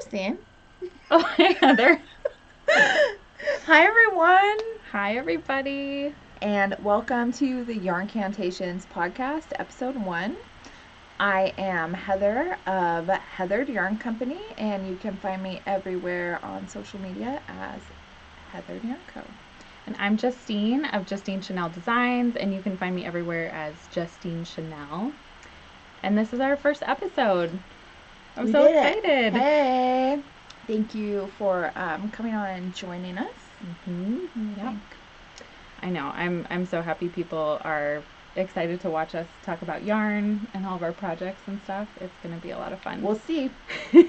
Justine. Oh, hi, Heather. Hi, everyone. Hi, everybody. And welcome to the Yarncantations podcast, episode 1. I am Heather of Heathered Yarn Company, and you can find me everywhere on social media as Heathered Yarnco. And I'm Justine of Justine Chanel Designs, and you can find me everywhere as Justine Chanel. And this is our first episode. I'm so excited. Hey. Thank you for coming on and joining us. Yeah. I know. I'm so happy people are excited to watch us talk about yarn and all of our projects and stuff. It's going to be a lot of fun. We'll see. What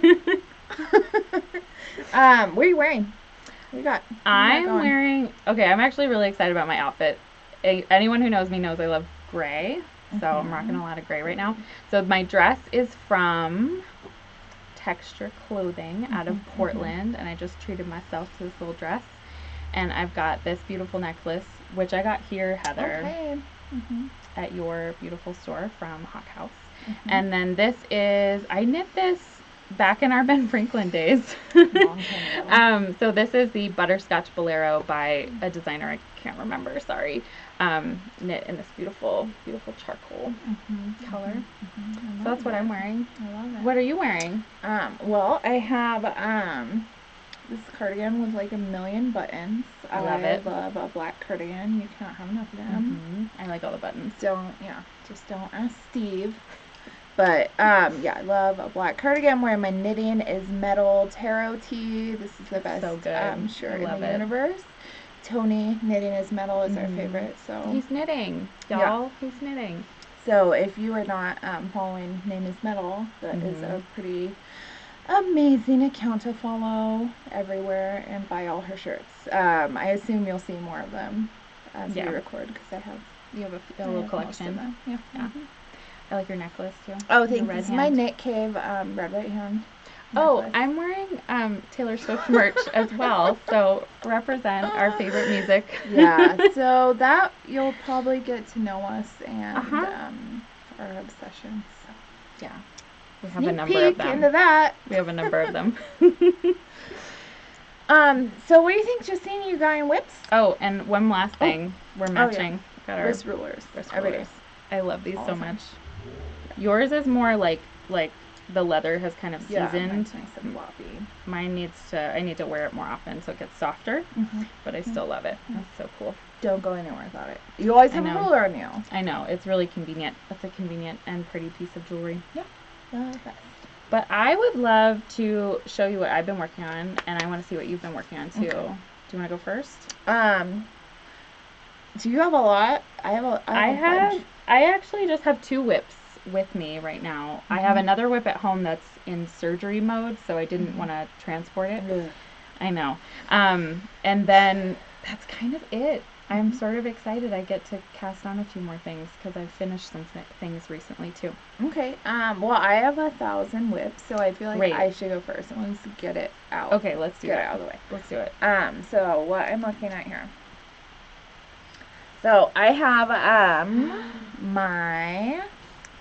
are you wearing? What you got? I'm actually really excited about my outfit. Anyone who knows me knows I love gray, so I'm rocking a lot of gray right now. So my dress is from Texture Clothing out of Portland, and I just treated myself to this little dress. And I've got this beautiful necklace, which I got here, Heather, at your beautiful store from Hawk House. And then this is, I knit this back in our Ben Franklin days. So this is the Butterscotch Bolero by a designer I can't remember, sorry. Knit in this beautiful, beautiful charcoal color. So that's what I'm wearing. I love it. What are you wearing? Well, I have this cardigan with like a million buttons. I love it. Love a black cardigan. You cannot have enough of them. I like all the buttons. Just don't ask Steve. But I love a black cardigan. Where my knitting is metal taro tee. This is the best shirt in the universe. Tony knitting is metal is our favorite. So he's knitting, y'all. He's knitting. So if you are not following Name is Metal, that is a pretty amazing account to follow everywhere and buy all her shirts. I assume you'll see more of them as we record because you have a little collection. Yeah. I like your necklace too. Oh, thanks. This is my Knit Cave red right hand. Oh, I'm wearing Taylor Swift merch as well, so represent our favorite music. Yeah, so that you'll probably get to know us and our obsessions. So. Yeah, we have a number of them. Into that. We have a number of them. So what do you think, Justine? You got in whips? Oh, and one last thing, we're matching. Got our wrist rulers. Every day. I love these so much. Yours is more like the leather has kind of seasoned. Yeah, mine's nice and floppy. Mine I need to wear it more often so it gets softer, but I still love it. That's so cool. Don't go anywhere without it. You always have a ruler on you. I know. It's really convenient. That's a convenient and pretty piece of jewelry. Yeah. The best. But I would love to show you what I've been working on, and I want to see what you've been working on too. Okay. Do you want to go first? Do you have a lot? I actually just have 2 whips with me right now. I have another whip at home that's in surgery mode, so I didn't want to transport it. I know. And then that's kind of it. I'm sort of excited I get to cast on a few more things because I've finished some things recently too. Okay. Well, I have 1,000 whips, so I feel like I should go first. I want to get it out. Okay, let's do it. Get it out of the way. Let's do it. So what I'm looking at here. So I have my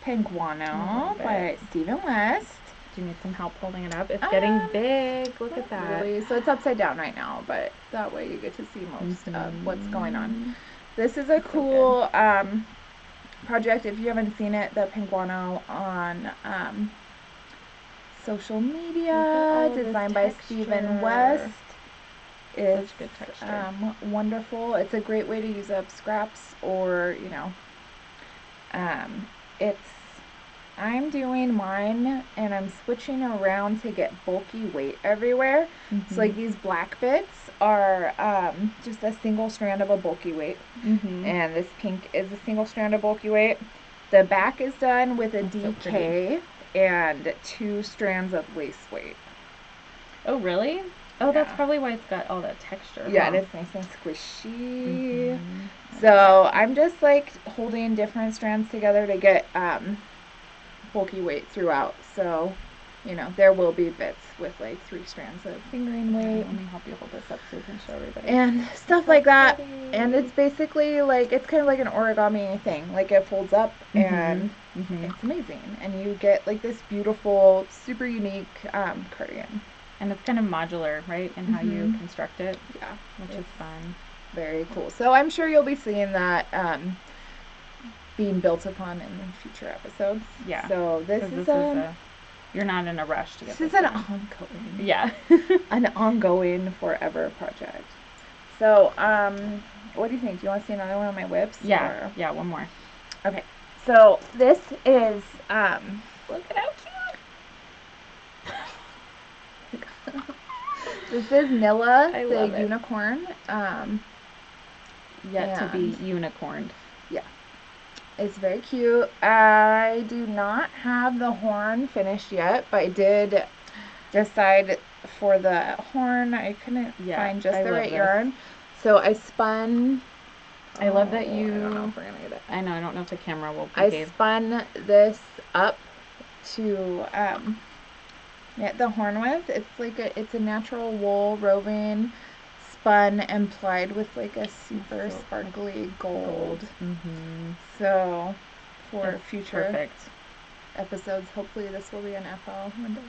Penguano by Stephen West. Do you need some help holding it up? It's getting big. Look at that. Really. So it's upside down right now, but that way you get to see most of what's going on. This is a cool project. If you haven't seen it, the Penguano on social media, designed by Stephen West. Is good texture. Wonderful. It's a great way to use up scraps or, I'm doing mine and I'm switching around to get bulky weight everywhere. So like these black bits are just a single strand of a bulky weight. And this pink is a single strand of bulky weight. The back is done with a DK and 2 strands of lace weight. Oh, really? Oh, that's probably why it's got all that texture. Yeah, and it's nice and squishy. So I'm just like holding different strands together to get bulky weight throughout. So, there will be bits with like 3 strands of fingering weight. Let me help you hold this up so we can show everybody. And stuff like that. And it's basically like, it's kind of like an origami thing. Like it folds up and it's amazing. And you get like this beautiful, super unique cardigan. And it's kind of modular, right, in how you construct it. Yeah. Which is fun. Very cool. So I'm sure you'll be seeing that being built upon in future episodes. Yeah. So this is you're not in a rush to get this is an ongoing. Yeah. An ongoing forever project. So, what do you think? Do you want to see another one of my whips? Yeah. Or? Yeah, one more. Okay. So this is look at how cute. This is Nilla the it. Unicorn. Yet to be unicorned. Yeah. It's very cute. I do not have the horn finished yet, but I did decide for the horn I couldn't find just the right yarn. So I spun. I love that you. I don't know if we're gonna get it. I know. I don't know if the camera will. I spun this up to knit the horn with. It's like it's a natural wool roving, spun and plied with like a super sparkly gold. So for future episodes, hopefully this will be an FL one day.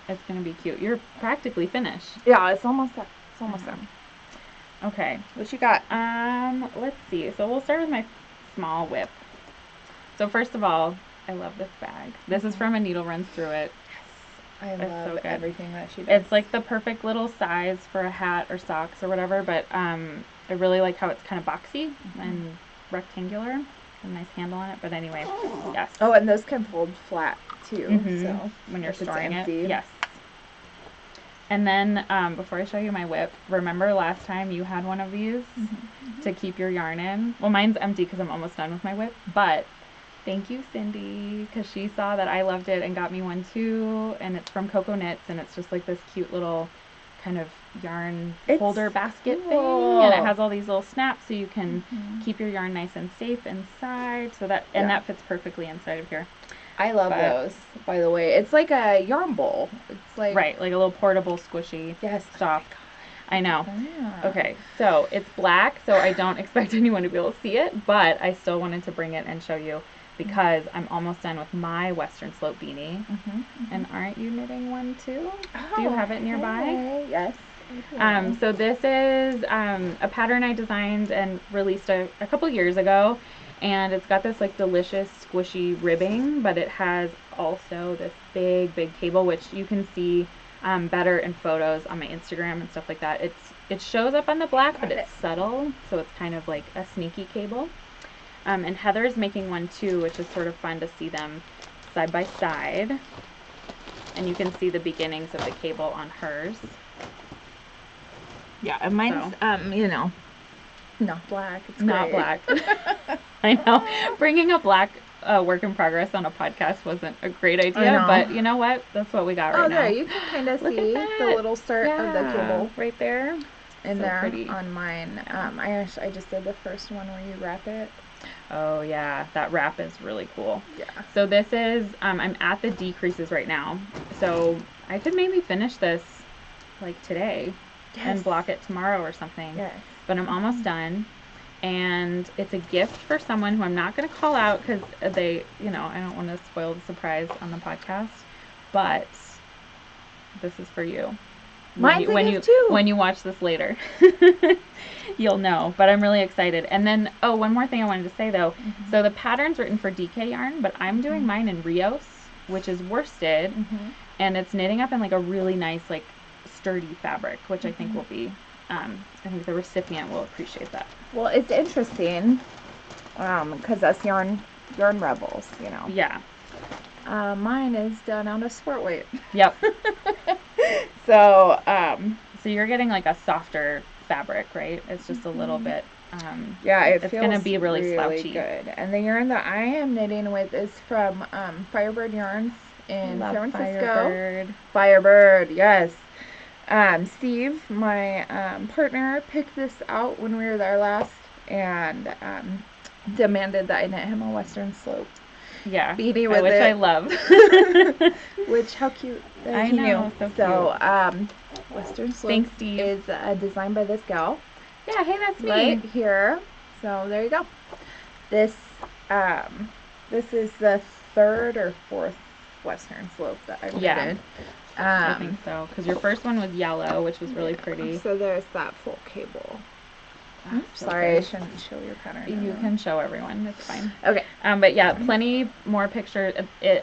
It's gonna be cute. You're practically finished. Yeah, it's almost done. It's almost done. Okay. What you got? Let's see. So we'll start with my small WIP. So first of all, I love this bag. This is from A Needle Runs Through It. I love everything that she does. It's like the perfect little size for a hat or socks or whatever, but I really like how it's kind of boxy and rectangular. A nice handle on it, but anyway, yes. Oh, and those can fold flat too. So when you're storing it, yes. And then before I show you my WIP, remember last time you had one of these to keep your yarn in? Well, mine's empty because I'm almost done with my WIP, but thank you, Cindy, because she saw that I loved it and got me one too, and it's from Coco Knits, and it's just like this cute little kind of yarn holder basket thing, and it has all these little snaps so you can keep your yarn nice and safe inside, so that that fits perfectly inside of here. I love those, by the way. It's like a yarn bowl. It's like like a little portable squishy stuff. I know. Okay, so it's black, so I don't expect anyone to be able to see it, but I still wanted to bring it and show you because I'm almost done with my Western Slope beanie. And aren't you knitting one too? Do you have it nearby? Yes. So this is a pattern I designed and released a couple years ago, and it's got this like delicious squishy ribbing, but it has also this big cable, which you can see better in photos on my Instagram and stuff like that. It shows up on the black, but it's subtle, so it's kind of like a sneaky cable. And Heather's making one too, which is sort of fun to see them side by side, and you can see the beginnings of the cable on hers. Yeah, and mine's not black. It's not black. I know. Bringing a black work in progress on a podcast wasn't a great idea, but you know what? That's what we got right now. Oh, there, you can kind of see the little start of the cable right there. And there pretty. On mine. I just did the first one where you wrap it. Oh yeah, that wrap is really cool. Yeah. So this is, I'm at the decreases right now. So I could maybe finish this like today and block it tomorrow or something. Yes. But I'm almost done. And it's a gift for someone who I'm not going to call out because they, I don't want to spoil the surprise on the podcast. But this is for you. Mine's a gift too. When you watch this later, you'll know. But I'm really excited. And then, one more thing I wanted to say though. So the pattern's written for DK yarn, but I'm doing mine in Rios, which is worsted, and it's knitting up in like a really nice, like sturdy fabric, which I think will be. I think the recipient will appreciate that. Well, it's interesting, because us yarn rebels, Yeah. Mine is done out of sport weight. Yep. So you're getting like a softer fabric, right? It's just a little bit. It's going to be really slouchy. Good. And the yarn that I am knitting with is from Firebird Yarns in San Francisco. Firebird, yes. Steve, my partner, picked this out when we were there last and demanded that I knit him a Western Slope beanie with which I love. Which, how cute that I he know, knew. So Western Slope Thanks, Steve. is designed by this gal. Yeah, hey, that's me. Right here. So there you go. This is the third or fourth Western Slope that I've knitted. I think so, because your first one was yellow, which was really pretty. So there's that full cable. Oh, Sorry, I shouldn't show your pattern. You can show everyone. It's fine. Okay. But yeah, plenty more pictures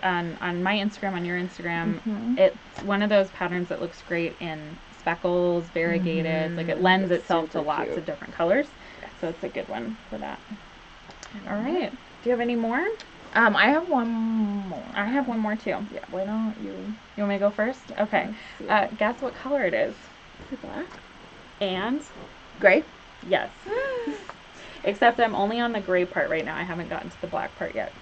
on my Instagram, on your Instagram. It's one of those patterns that looks great in speckles, variegated. Like it lends itself to lots of different colors. So it's a good one for that. All right. Do you have any more? I have one more. I have one more too. Yeah. Why don't you? You want me to go first? Yeah, okay. Guess what color it is? Is it black? And gray? Yes. Except I'm only on the gray part right now. I haven't gotten to the black part yet.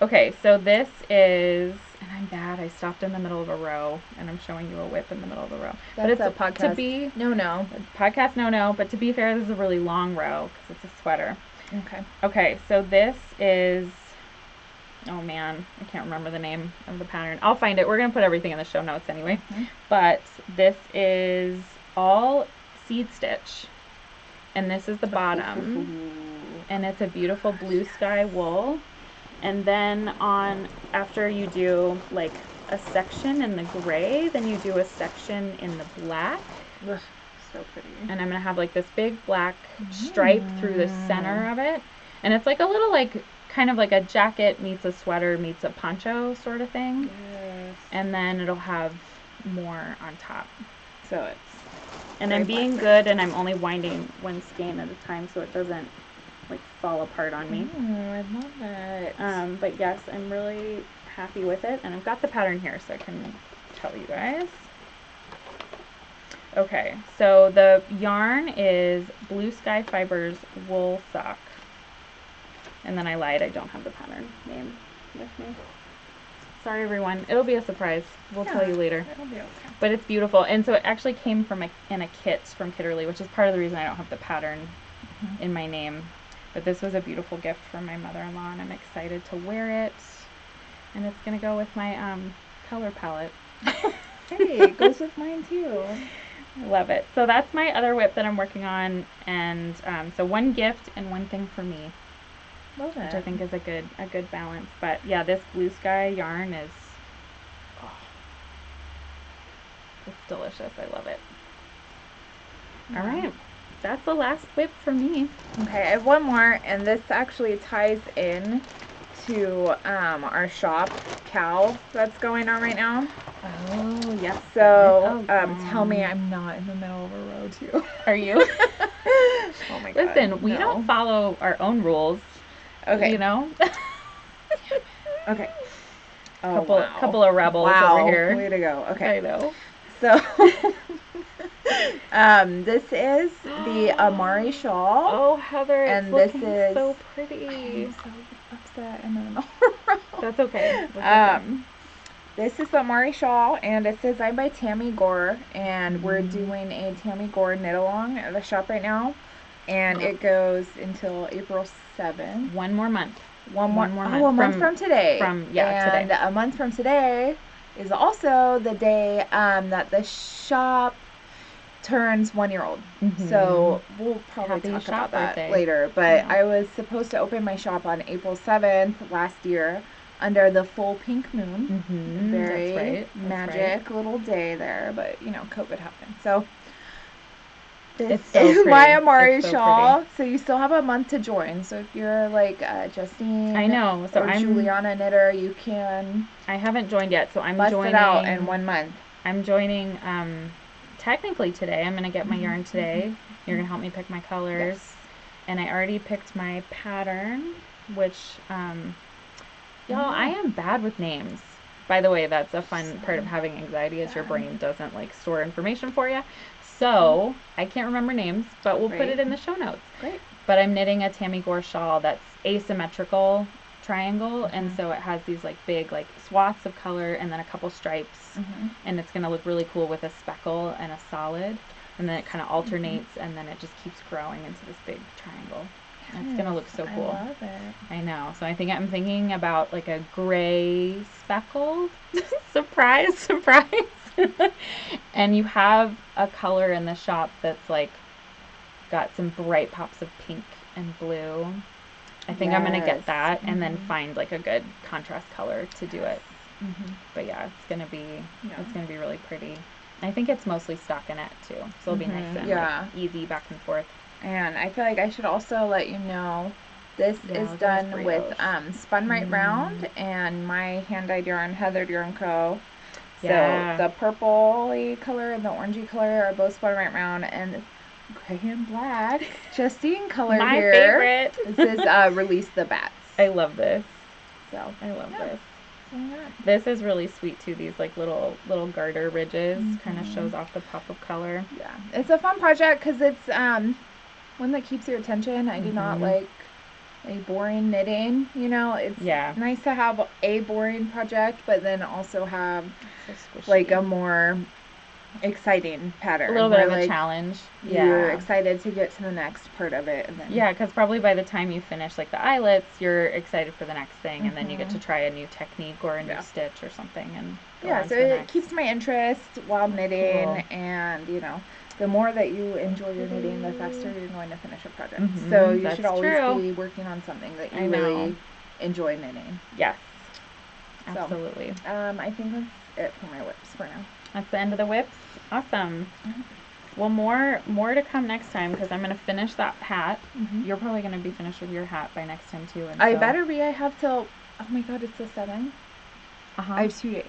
Okay, so this is, and I'm bad. I stopped in the middle of a row, and I'm showing you a WIP in the middle of the row. That's but it's a podcast. To be no. Podcast no. But to be fair, this is a really long row because it's a sweater. Okay. Okay, so this is. Oh man, I can't remember the name of the pattern. I'll find it. We're gonna put everything in the show notes anyway. But this is all seed stitch. And this is the bottom, and it's a beautiful blue sky wool. And then after you do like a section in the gray, then you do a section in the black. Ugh, so pretty. And I'm gonna have like this big black stripe through the center of it. And it's like a little like, kind of like a jacket meets a sweater meets a poncho sort of thing. Yes. And then it'll have more on top. So it's. And I'm being good, and I'm only winding one skein at a time so it doesn't like fall apart on me. I love it. But yes, I'm really happy with it, and I've got the pattern here so I can tell you guys. Okay, so the yarn is Blue Sky Fibers Wool Sock. And then I lied, I don't have the pattern name with me. Sorry everyone, it'll be a surprise. We'll tell you later. It'll be okay. But it's beautiful, and so it actually came from in a kit from Kitterly, which is part of the reason I don't have the pattern in my name. But this was a beautiful gift from my mother-in-law, and I'm excited to wear it. And it's gonna go with my color palette. Hey, it goes with mine too. I love it. So that's my other WIP that I'm working on, and so one gift and one thing for me. Love it. Which I think is a good balance. But yeah, this blue sky yarn is it's delicious. I love it. All right. That's the last WIP for me. Okay, I have one more, and this actually ties in to our shop cow that's going on right now. Oh, yes. So, tell me I'm not in the middle of a row too. Are you? Oh my god. Listen, we don't follow our own rules. Okay. You know? Okay. Couple of rebels over here. Way to go. Okay. I know. So, this is the Amari shawl. Oh, Heather, and this this is is so pretty. I'm so upset. I'm in the That's okay. This is the Amari shawl, and it says I'm by Tammy Gore, and we're doing a Tammy Gore knit along at the shop right now, and it goes until April 7th. One more month. One more month. Oh, a month from today. Today. And a month from today is also the day that the shop turns 1 year old. So we'll probably talk about that later. But I was supposed to open my shop on April 7th last year under the full pink moon. Very magic little day there. But, you know, COVID happened. So this is my Amari shawl. So you still have a month to join. So if you're like Justine, I know. So or I'm Juliana Knitter, you can. I haven't joined yet, so I'm bust joining it out in 1 month. I'm joining technically today. I'm gonna get my yarn today. You're gonna help me pick my colors, and I already picked my pattern, which y'all, I am bad with names. By the way, that's a fun part of having anxiety is your brain doesn't like store information for you. So I can't remember names, but we'll put it in the show notes. Great. But I'm knitting a Tammy Gore shawl that's asymmetrical triangle, and so it has these like big like swaths of color and then a couple stripes, and it's gonna look really cool with a speckle and a solid, and then it kind of alternates, and then it just keeps growing into this big triangle. And it's gonna look so cool. I love it. I know. So I'm thinking about like a gray speckled surprise. And you have a color in the shop that's like got some bright pops of pink and blue. I think I'm gonna get that and then find like a good contrast color to do it. But yeah, it's gonna be really pretty. I think it's mostly stockinette too, so it'll be nice and like easy back and forth. And I feel like I should also let you know this is done with spun right round and my hand dyed yarn, Heather Yarnco. So the purpley color and the orangey color are both spun right round, and gray and black Justine color my here. My favorite. This is Release the Bats. I love this. So I love this. This is really sweet too. These like little garter ridges kind of shows off the pop of color. Yeah, it's a fun project because it's one that keeps your attention. I do not like a boring knitting. You know, it's nice to have a boring project, but then also have like a more exciting pattern. A little bit of a challenge. You're excited to get to the next part of it. And then because probably by the time you finish like the eyelets, you're excited for the next thing, and then you get to try a new technique or a new stitch or something. And so it keeps my interest while knitting, and you know, the more that you enjoy your knitting, the faster you're going to finish a project. So you should always be working on something that you really enjoy knitting. Yes, absolutely. So, I think that's it for my WIPs for now. That's the end of the WIPs. Awesome. Well, more to come next time, because I'm going to finish that hat. You're probably going to be finished with your hat by next time too. And I better be. I have till, oh my god, it's the 7th. I have 2 days.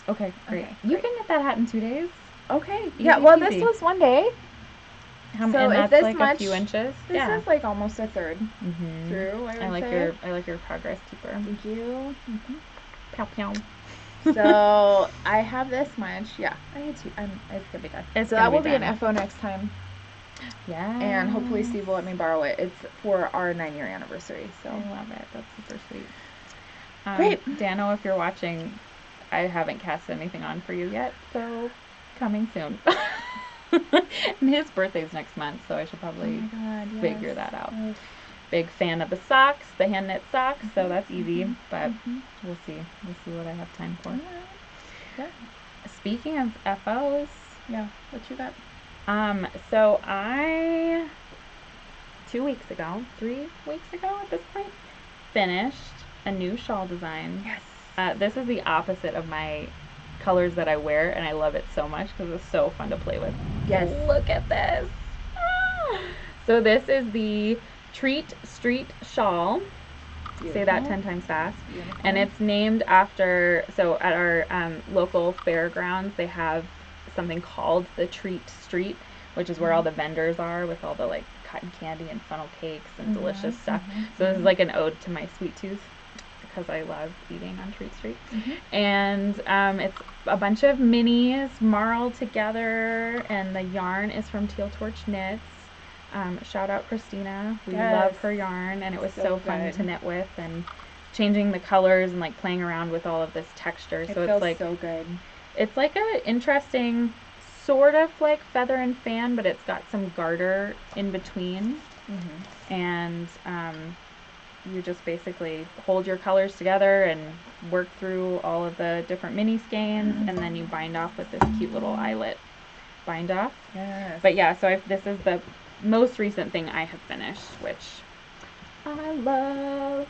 Okay, great. You can get that hat in 2 days. Okay. Easy, well, this was 1 day. So and that's if this like a few inches. This is like almost a third through. I like your progress keeper. Thank you. Pow pow. So I have this much. Yeah, I need to. It's gonna be done. So that will be an FO next time. Yeah. And hopefully Steve will let me borrow it. It's for our 9-year anniversary. So I love it. That's super sweet. Great. Dano, if you're watching, I haven't cast anything on for you yet, so coming soon. And his birthday's next month, so I should probably figure that out. Big fan of the socks, the hand knit socks, so that's easy, but we'll see what I have time for. Speaking of FOs, what you got? So I 3 weeks ago at this point, finished a new shawl design. Yes. This is the opposite of my colors that I wear, and I love it so much because it's so fun to play with. Yes. Look at this. So this is the Treat Street Shawl. Beautiful. Say that 10 times fast. Beautiful. And it's named after, so at our local fairgrounds, they have something called the Treat Street, which is where all the vendors are with all the like cotton candy and funnel cakes and delicious stuff. So this is like an ode to my sweet tooth, because I love eating on Treat Street. And it's a bunch of minis marled together, and the yarn is from Teal Torch Knits. Shout out Christina. We love her yarn, and it was so fun to knit with, and changing the colors and like playing around with all of this texture. So it's like so good. It's like a interesting sort of like feather and fan, but it's got some garter in between. And you just basically hold your colors together and work through all of the different mini skeins, and then you bind off with this cute little eyelet bind off. But yeah, so this is the most recent thing I have finished, which I love.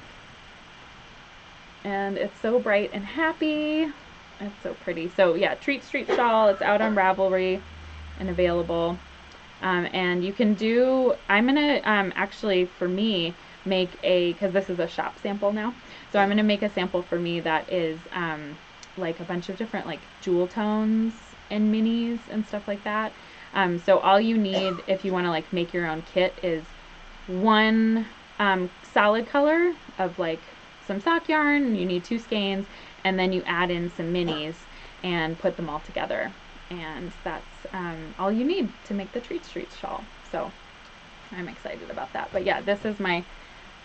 And it's so bright and happy. It's so pretty. So yeah, Treat Street Shawl. It's out on Ravelry and available. And you can do, I'm going to actually, for me, make because this is a shop sample now, so I'm going to make a sample for me that is like a bunch of different like jewel tones and minis and stuff like that. So all you need if you want to like make your own kit is one solid color of like some sock yarn, and you need 2 skeins, and then you add in some minis and put them all together, and that's all you need to make the Treat Street shawl. So I'm excited about that. But yeah, this is my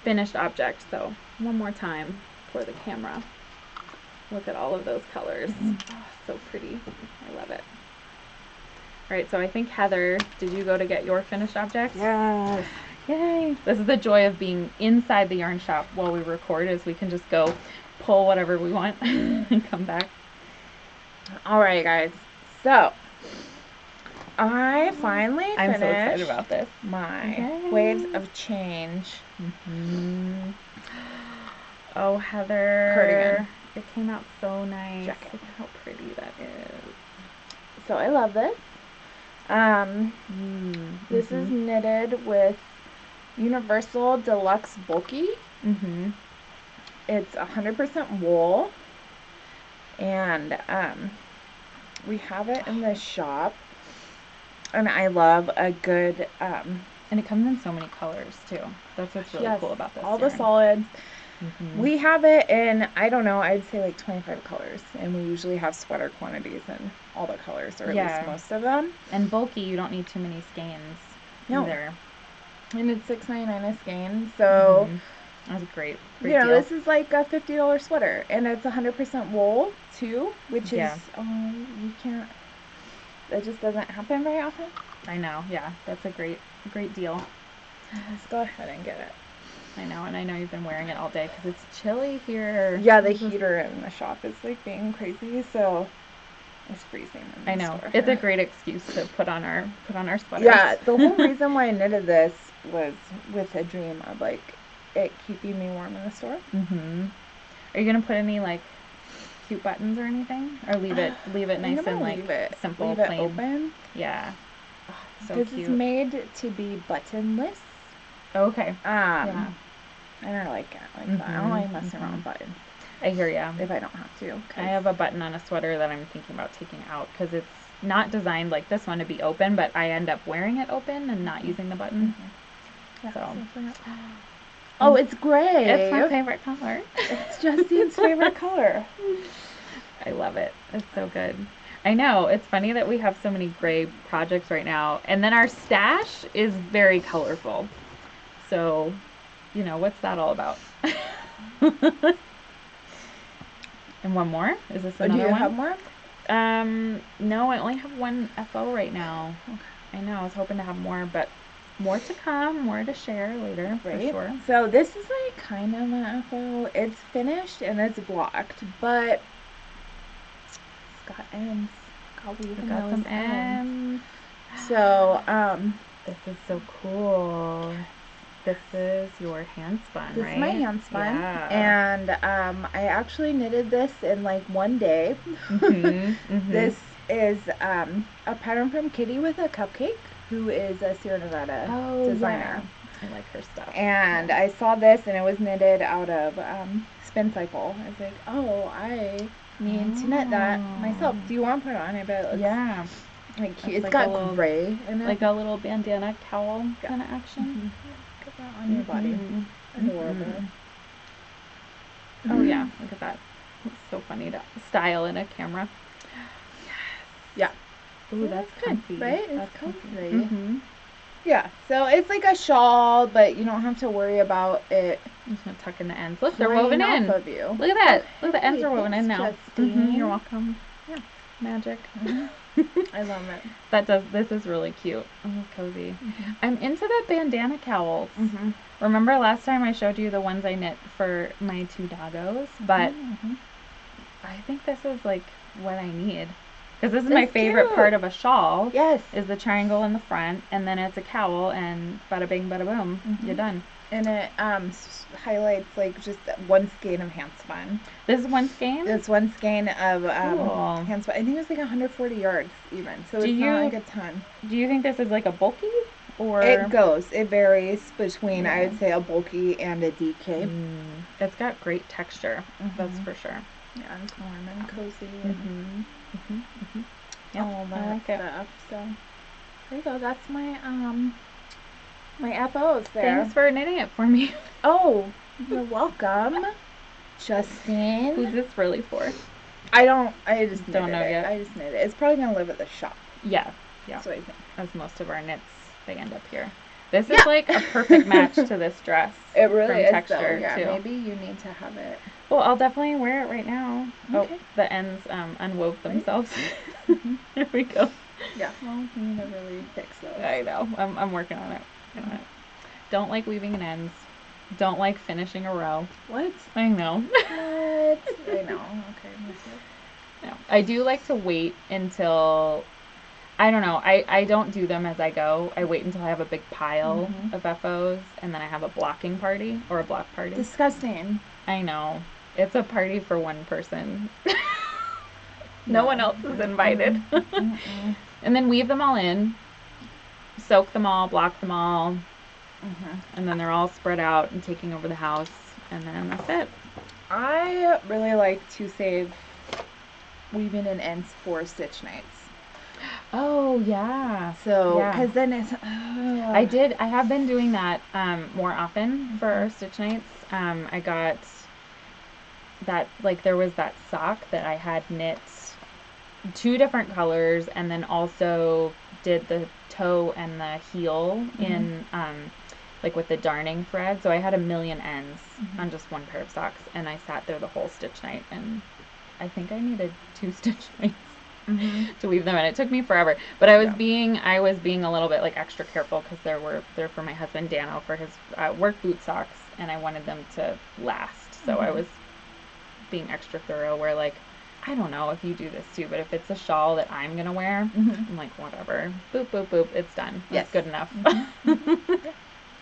finished object. So one more time for the camera. Look at all of those colors. Oh, so pretty. I love it. All right, so I think Heather, did you go to get your finished object? Yes. Yay. This is the joy of being inside the yarn shop while we record, is we can just go pull whatever we want and come back. All right, guys. So I finally finished. I'm so excited about this. My Waves of Change. Oh, Heather. Cardigan. It came out so nice. Jacket. Look how pretty that is. So I love this. This is knitted with Universal Deluxe Bulky. It's 100% wool, and we have it in the shop, and I love a good and it comes in so many colors too. That's what's really cool about this. all yarn. the solids. We have it in, I don't know, I'd say like 25 colors, and we usually have sweater quantities in all the colors, or at least most of them. And bulky, you don't need too many skeins either. And it's $6.99 a skein, so that's a great you know, deal. this is like a $50 sweater, and it's 100% wool too, which is you can't. That just doesn't happen very often. I know. Yeah, that's a great deal. Let's go ahead and get it. I know, and I know you've been wearing it all day because it's chilly here. Yeah, the heater in the shop is like being crazy, so it's freezing in the I know. store. It's a great excuse to put on our sweaters. Yeah, the whole reason why I knitted this was with a dream of like it keeping me warm in the store. Are you gonna put any like cute buttons or anything, or leave it nice and like simple, leave plain? It open. Yeah. So this cute. is made to be buttonless. Okay. Yeah. And I like it like that. I don't like messing around with buttons. I hear ya. If I don't have to. I have a button on a sweater that I'm thinking about taking out because it's not designed like this one to be open, but I end up wearing it open and not using the button. So. Oh, it's gray. It's my favorite color. It's Justine's favorite color. I love it. It's so good. I know. It's funny that we have so many gray projects right now. And then our stash is very colorful. So, you know, what's that all about? And one more? Is this another one? Do you have more? No, I only have one FO right now. Okay. I know. I was hoping to have more, but more to come, more to share later, for sure. So this is like kind of an FO. It's finished and it's blocked, but it's got ends. We got some ends. So, this is so cool. This is your hand spun, right? This is my hand spun. Yeah. And I actually knitted this in like one day. This is a pattern from Kitty with a Cupcake, who is a Sierra Nevada designer. I like her stuff. And I saw this and it was knitted out of Spin Cycle. I was like, oh, I need to knit that myself. Do you want to put it on? I bet it looks like cute. It's like got gray in it. Like a little bandana cowl kind of action. Get that on your body. Adorable. Oh yeah, look at that. It's so funny to style in a camera. Yeah. Ooh, that's comfy. Right? That's it's comfy. Yeah, so it's like a shawl, but you don't have to worry about it. I'm just going to tuck in the ends. Look, they're woven in. Of you. Look at that. Look, the ends are woven in now. You're welcome. Yeah. Magic. I love it. This is really cute. Oh, cozy. I'm into the bandana cowls. Remember last time I showed you the ones I knit for my two doggos? But I think this is like what I need. Because this is my favorite part of a shawl. Yes. Is the triangle in the front, and then it's a cowl, and bada bing, bada boom, you're done. And it highlights like just one skein of hand spun. This is one skein? It's one skein of hand spun. I think it was like 140 yards even. So it's not like a ton. Do you think this is like a bulky? Or it goes. It varies between, I would say, a bulky and a DK. It's got great texture. That's for sure. Yeah, it's warm and cozy. All that stuff. So there you go. That's my my FOs there. Thanks for knitting it for me. Oh, you're welcome, Justine. Who's this really for? I just don't know yet. I just knit it. It's probably gonna live at the shop. Yeah. That's what I think. As most of our knits, they end up here. This is like a perfect match to this dress. It really is. Texture too. Maybe you need to have it. Well, I'll definitely wear it right now. Okay. Oh, the ends unwove themselves. There we go. Yeah. Well, you need to really fix those. I know. I'm working on it. Don't like weaving in ends. Don't like finishing a row. What? I know. What? I know. Okay. No. I do like to wait until, I don't know, I don't do them as I go. I wait until I have a big pile of FOs, and then I have a blocking party, or a block party. Disgusting. I know. It's a party for one person. No one else is invited. And then weave them all in, soak them all, block them all, and then they're all spread out and taking over the house, and then that's it. I really like to save weaving in ends for stitch nights. Oh, yeah. So, because then it's... I have been doing that more often for our stitch nights. I got that, like, there was that sock that I had knit 2 different colors, and then also did the toe and the heel in, like, with the darning thread. So I had a million ends on just one pair of socks, and I sat there the whole stitch night, and I think I needed 2 stitch nights. To weave them in. It took me forever, but I was being a little bit like extra careful because they're for my husband Dano for his work boot socks, and I wanted them to last. So I was being extra thorough. Where like, I don't know if you do this too, but if it's a shawl that I'm gonna wear, I'm like, whatever, boop boop boop, it's done. It's good enough.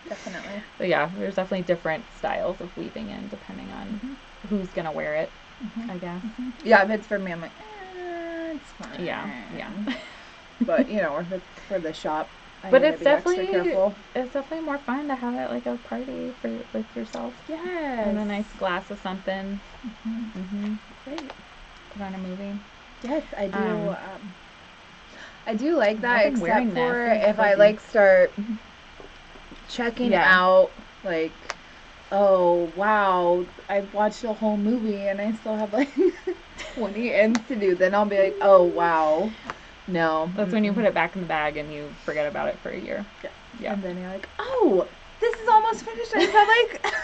Definitely. So yeah, there's definitely different styles of weaving in depending on who's gonna wear it. I guess. Yeah, if it's for me, I'm like, it's fine. Yeah. But you know, if it's for the shop, but it's definitely more fun to have it like a party for with yourself. Yes. And a nice glass of something. Great. Put on a movie. Yes, I do. I do like that, except for if cozy. I like start checking out, like, oh wow, I've watched a whole movie and I still have like 20 ends to do. Then I'll be like, oh wow, no. That's when you put it back in the bag and you forget about it for a year. Yeah. And then you're like, oh, this is almost finished. I have like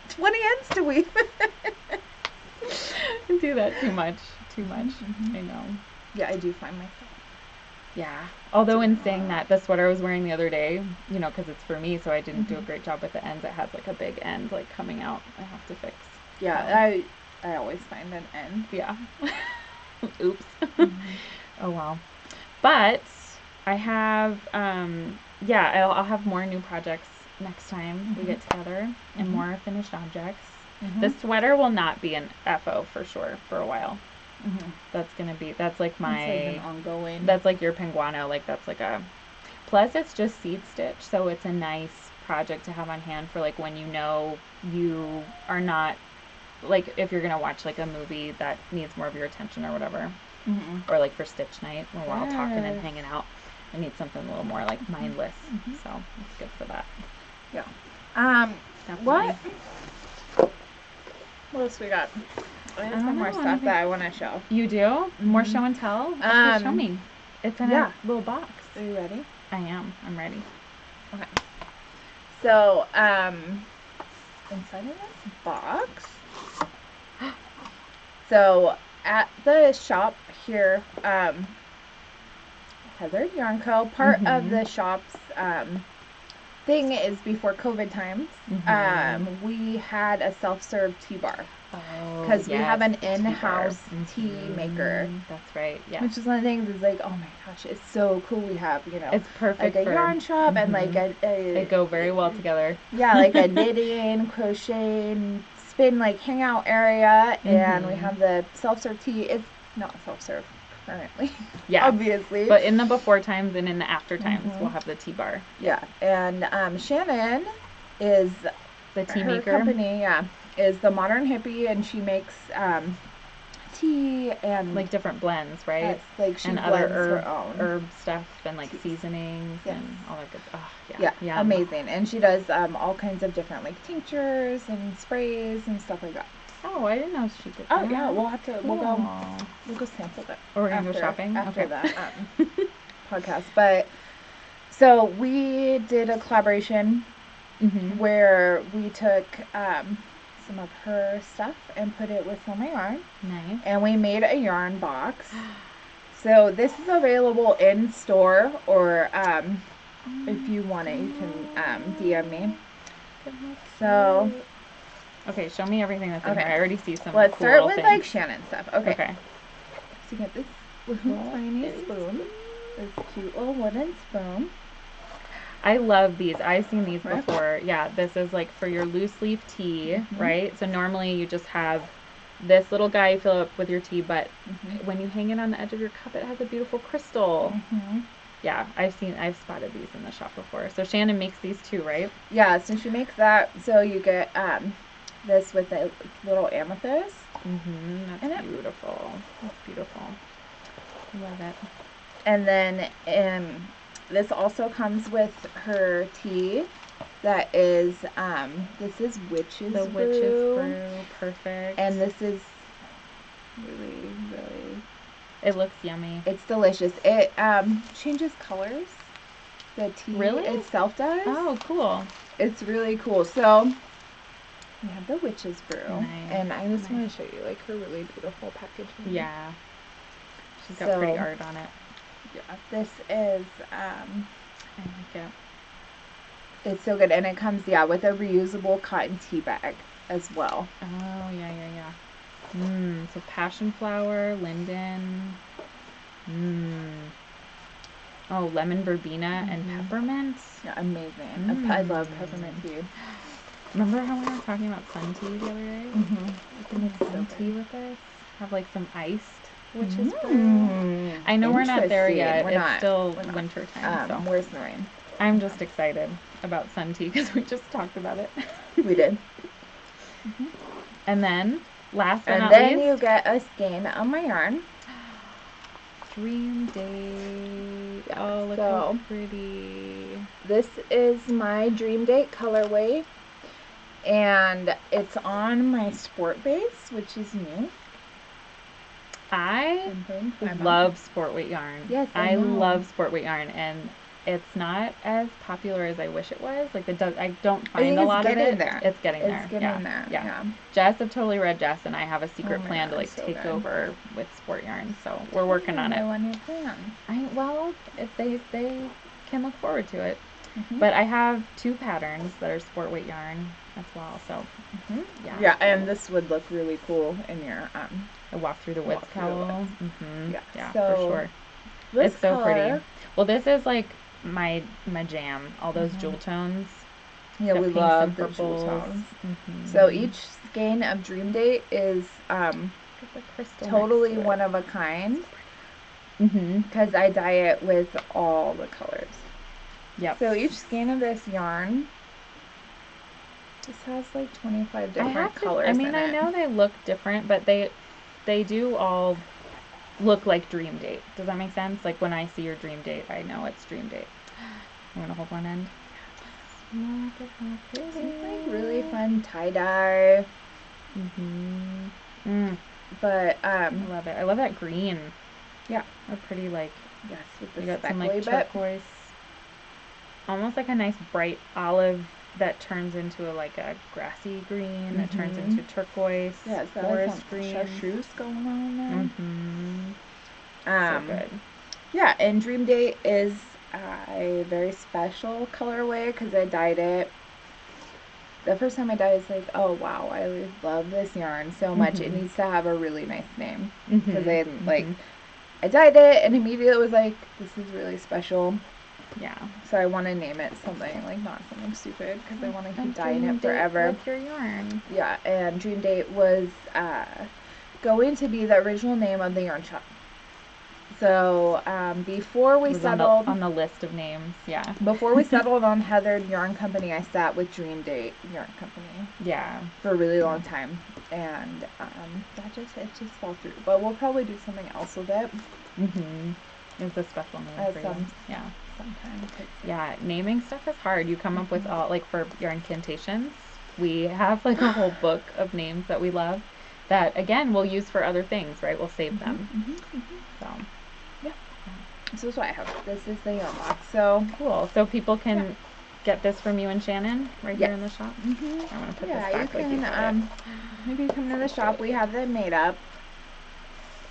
20 ends to weave. I do that too much. I know. Yeah, I do find myself. Yeah. Although in saying that, the sweater I was wearing the other day, you know, because it's for me, so I didn't do a great job with the ends. It has like a big end like coming out. I have to fix. Yeah, I always find an end. Yeah. Oops. Oh wow. But I have I'll have more new projects next time we get together and more finished objects. The sweater will not be an FO for sure for a while. That's like my an ongoing. That's like your penguano, like that's like a plus it's just seed stitch, so it's a nice project to have on hand for like when you know you are not like if you're gonna watch like a movie that needs more of your attention or whatever. Or like for stitch night when we're all talking and hanging out. I need something a little more like mindless. So it's good for that. Yeah. Definitely. What else we got? I have some more stuff that I want to show. You do? More show and tell? Okay, show me. It's in a little box. Are you ready? I am. I'm ready. Okay. So, inside of this box. So, at the shop here, Heather Yarnco, part of the shop's thing is before COVID times, we had a self-serve tea bar. Because we have an in-house tea maker. That's right, yeah. Which is one of the things is like, oh my gosh, it's so cool. We have, you know, it's perfect like a yarn shop and like they go very well together. Yeah, like a knitting, crocheting, spin, like hangout area. And we have the self-serve tea. It's not self-serve currently. Yeah. Obviously. But in the before times and in the after times, we'll have the tea bar. Yeah. And Shannon is the tea her maker. Company, is the Modern Hippie, and she makes tea and like different blends, right? Like she and blends other her own herb stuff and like seasonings and all that good stuff. Yeah, amazing. And she does all kinds of different like tinctures and sprays and stuff like that. Oh, I didn't know she did that. Oh yeah, we'll have to we'll go sample that. Or we're gonna go shopping after that podcast. But so we did a collaboration where we took some of her stuff and put it with some of my yarn. Nice. And we made a yarn box. So this is available in store, or if you want it, you can DM me. So, okay, show me everything that's in here. I already see some. Let's cool start with things. like Shannon stuff. Okay. So you get this little Oh, tiny spoon, this cute little wooden spoon. I love these. I've seen these Right. before. Yeah, this is like for your loose leaf tea, right? So normally you just have this little guy you fill up with your tea, but when you hang it on the edge of your cup, it has a beautiful crystal. Yeah, I've spotted these in the shop before. So Shannon makes these too, right? Yeah, so she makes that. So you get this with a little amethyst. That's beautiful. That's beautiful. Love it. And then this also comes with her tea. That is this is Witches The Brew. Witches Brew, perfect. And this is really, really. It looks yummy. It's delicious. It changes colors. The tea itself does. Oh, cool. It's really cool. So we have the Witches Brew. Nice. And I just want to show you like her really beautiful packaging. Yeah. She's got pretty art on it. Yeah. This is I like it. It's so good. And it comes with a reusable cotton tea bag as well. Oh, yeah. So passion flower, linden. Oh, lemon verbena and peppermint. Yeah, amazing. I love peppermint tea. Remember how we were talking about sun tea the other day? You can make sun tea with this. Have like some iced Witches Brew. I know we're not there yet. It's still winter time. So where's the rain? I'm just excited about sun tea because we just talked about it. We did. And then, last but not least. And then you least, get a skein of my yarn. Dream Date. Oh, look how pretty. This is my Dream Date colorway. And it's on my sport base, which is new. I love sport weight yarn. Yes, I love sport weight yarn, and it's not as popular as I wish it was. Like I don't find a lot of it. It's getting there. It's getting there. Yeah. Jess of Totally Red Jess and I have a secret plan to take over with sport yarn, so we're working on it. Well, if they can look forward to it. But I have 2 patterns that are sport weight yarn as well. So yeah, and this would look really cool in your I walk through the woods cowl. Yeah, so for sure. It's so pretty. Well, this is like my jam. All those jewel tones. Yeah, we love the jewel tones. So each skein of Dream Date is totally one of a kind. Because I dye it with all the colors. Yep. So each skein of this yarn just has like 25 different colors. I mean, I know they look different, but they do all look like Dream Date. Does that make sense? Like when I see your Dream Date, I know it's Dream Date. I'm gonna hold one end. Look at how pretty. It's like really fun tie-dye. But I love it. I love that green. Yeah. A pretty like with the you got some like turquoise. Almost like a nice bright olive that turns into a grassy green that turns into turquoise. Yeah, it's forest green. Chartreuse going on So there. good. Yeah, and Dream Date is a very special colorway because I dyed it. The first time I dyed it, it's like, oh wow, I love this yarn so much. It needs to have a really nice name because I dyed it and immediately was like, this is really special. Yeah. So I want to name it something not something stupid because I want to keep dyeing it forever. With your yarn. Yeah, and Dream Date was going to be the original name of the yarn shop. So before we settled on the list of names, before we settled on Heathered Yarn Company, I sat with Dream Date Yarn Company. Yeah. For a really long time, and it just fell through. But we'll probably do something else with it. It's a special name for you. Yeah. Sometimes. Yeah, naming stuff is hard. You come up with all for Yarncantations. We have a whole book of names that we love. That again we'll use for other things, right? We'll save them. So. This is what I have. This is the yarn box. So cool. So people can get this from you and Shannon here in the shop. I'm gonna put this back you can. Maybe you come to the shop. We have them made up.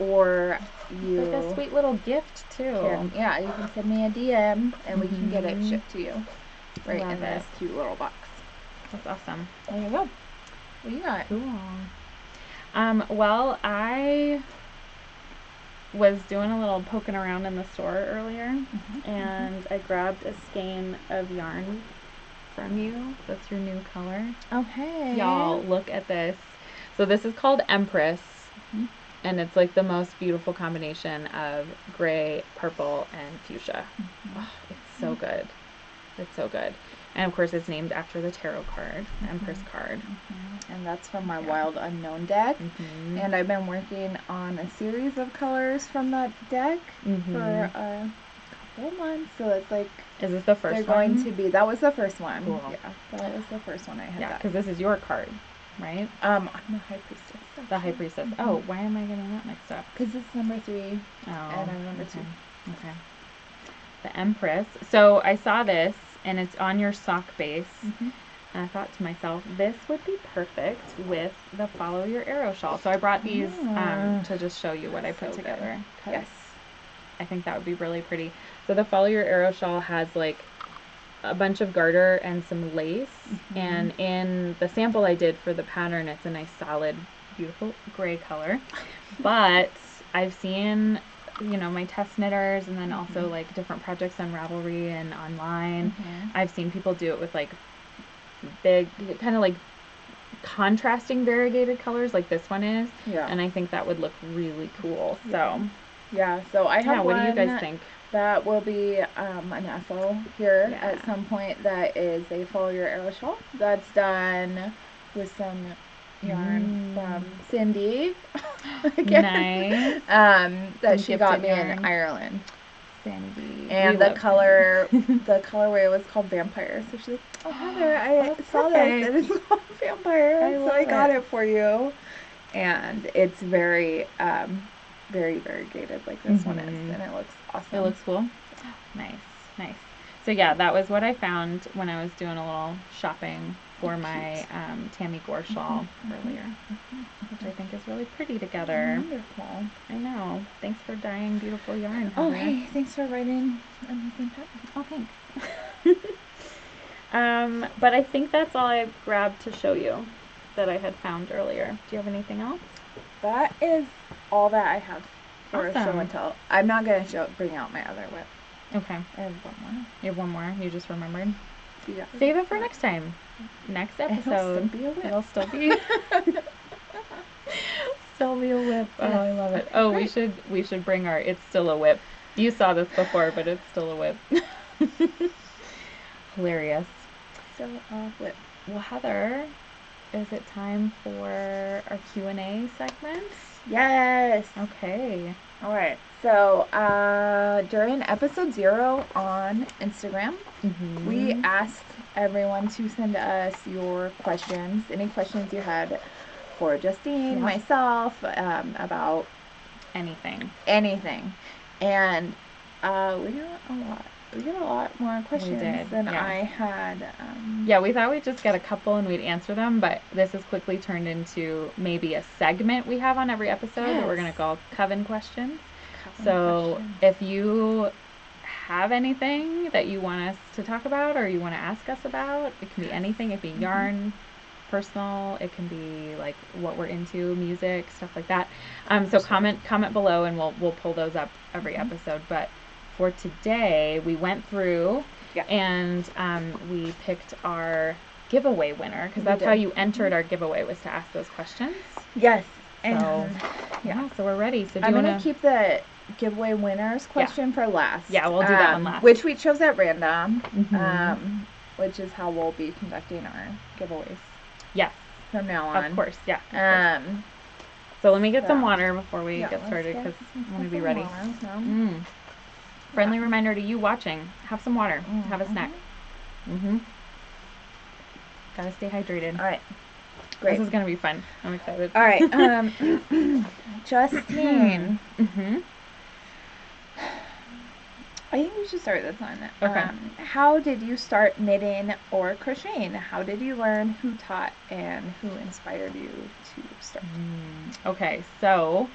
Or you like a sweet little gift too. You can send me a DM and we can get it shipped to you right in this cute little box. That's awesome. There you go. What you got? Cool. Well, was doing a little poking around in the store earlier, and I grabbed a skein of yarn from you. That's your new color. Okay. Y'all, look at this. So this is called Empress, and it's like the most beautiful combination of gray, purple, and fuchsia. Oh, it's so good. It's so good. And of course, it's named after the tarot card, the Empress card. And that's from my Wild Unknown deck. And I've been working on a series of colors from that deck for a couple months. So it's like, is this the first one? That was the first one. Cool. Yeah, that was the first one I had. Yeah, because this is your card, right? I'm the High Priestess. Actually. The High Priestess. Oh, why am I getting that mixed up? Because it's number 3, and I'm number 2. Okay. The Empress. So I saw this, and it's on your sock base. And I thought to myself, this would be perfect with the Follow Your Arrow shawl. So I brought these to just show you what I put together. Yes. I think that would be really pretty. So the Follow Your Arrow shawl has like a bunch of garter and some lace. And in the sample I did for the pattern, it's a nice solid, beautiful gray color. But I've seen, you know, my test knitters, and then also like different projects on Ravelry and online. I've seen people do it with like big, kind of like contrasting variegated colors like this one is. Yeah. And I think that would look really cool. So yeah, so I have what do you guys think? That will be an FO here at some point. That is a Follow Your Arrow shawl. That's done with some yarn from Cindy. Nice. That she got me in Ireland. Cindy. And the colorway was called Vampire. So she's like, oh, Heather, I saw this and it's called Vampire. So I got it for you. And it's very, very variegated like this one is. And it looks awesome. It looks cool. Nice, nice. So yeah, that was what I found when I was doing a little shopping for my Tammy Gore shawl earlier, which I think is really pretty together. Wonderful. I know. Thanks for dyeing beautiful yarn, Heather. Oh, hey, thanks for writing amazing pattern. Oh, thanks. But I think that's all I grabbed to show you that I had found earlier. Do you have anything else? That is all that I have for show and tell. I'm not going to bring out my other whip. Okay. I have one more. You have one more? You just remembered? Yeah. Save it for next time. Next episode. It'll still be a whip. Still be a whip. Oh, I love it. Oh, we should bring our It's Still a Whip. You saw this before, but it's still a whip. Hilarious. Still a whip. Well, Heather, is it time for our Q&A segment? Yes. Okay. All right. So during episode 0 on Instagram, we asked everyone to send us your questions, any questions you had for Justine, myself, about anything. And we got a lot. We got a lot more questions than I had. Yeah, we thought we'd just get a couple and we'd answer them, but this has quickly turned into maybe a segment we have on every episode that we're going to call Coven Questions. So if you have anything that you want us to talk about or you want to ask us about, it can be anything. It can be yarn, personal, it can be like what we're into, music, stuff like that. So comment below and we'll pull those up every episode. But for today, we went through and we picked our giveaway winner, because that's how you entered our giveaway, was to ask those questions. Yes. So, so we're ready. So I'm going to keep the giveaway winner's question for last. Yeah, we'll do that one last. Which we chose at random, which is how we'll be conducting our giveaways. Yes. From now on. Of course, So let me get some water before we get started, because I want to be ready. Friendly reminder to you watching, have some water, have a snack. Gotta stay hydrated. All right. Great. This is going to be fun. I'm excited. All right. Justine. I think we should start this one. Okay. How did you start knitting or crocheting? How did you learn? Who taught? And who inspired you to start? Okay, so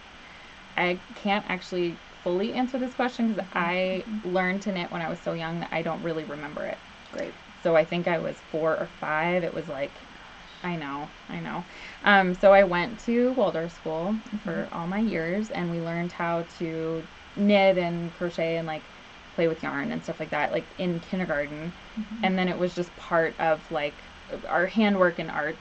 I can't actually fully answer this question because I learned to knit when I was so young that I don't really remember it. Great. So I think I was 4 or 5. It was like I know. So I went to Waldorf school for all my years, and we learned how to knit and crochet and like play with yarn and stuff like that, like in kindergarten. And then it was just part of like our handwork and arts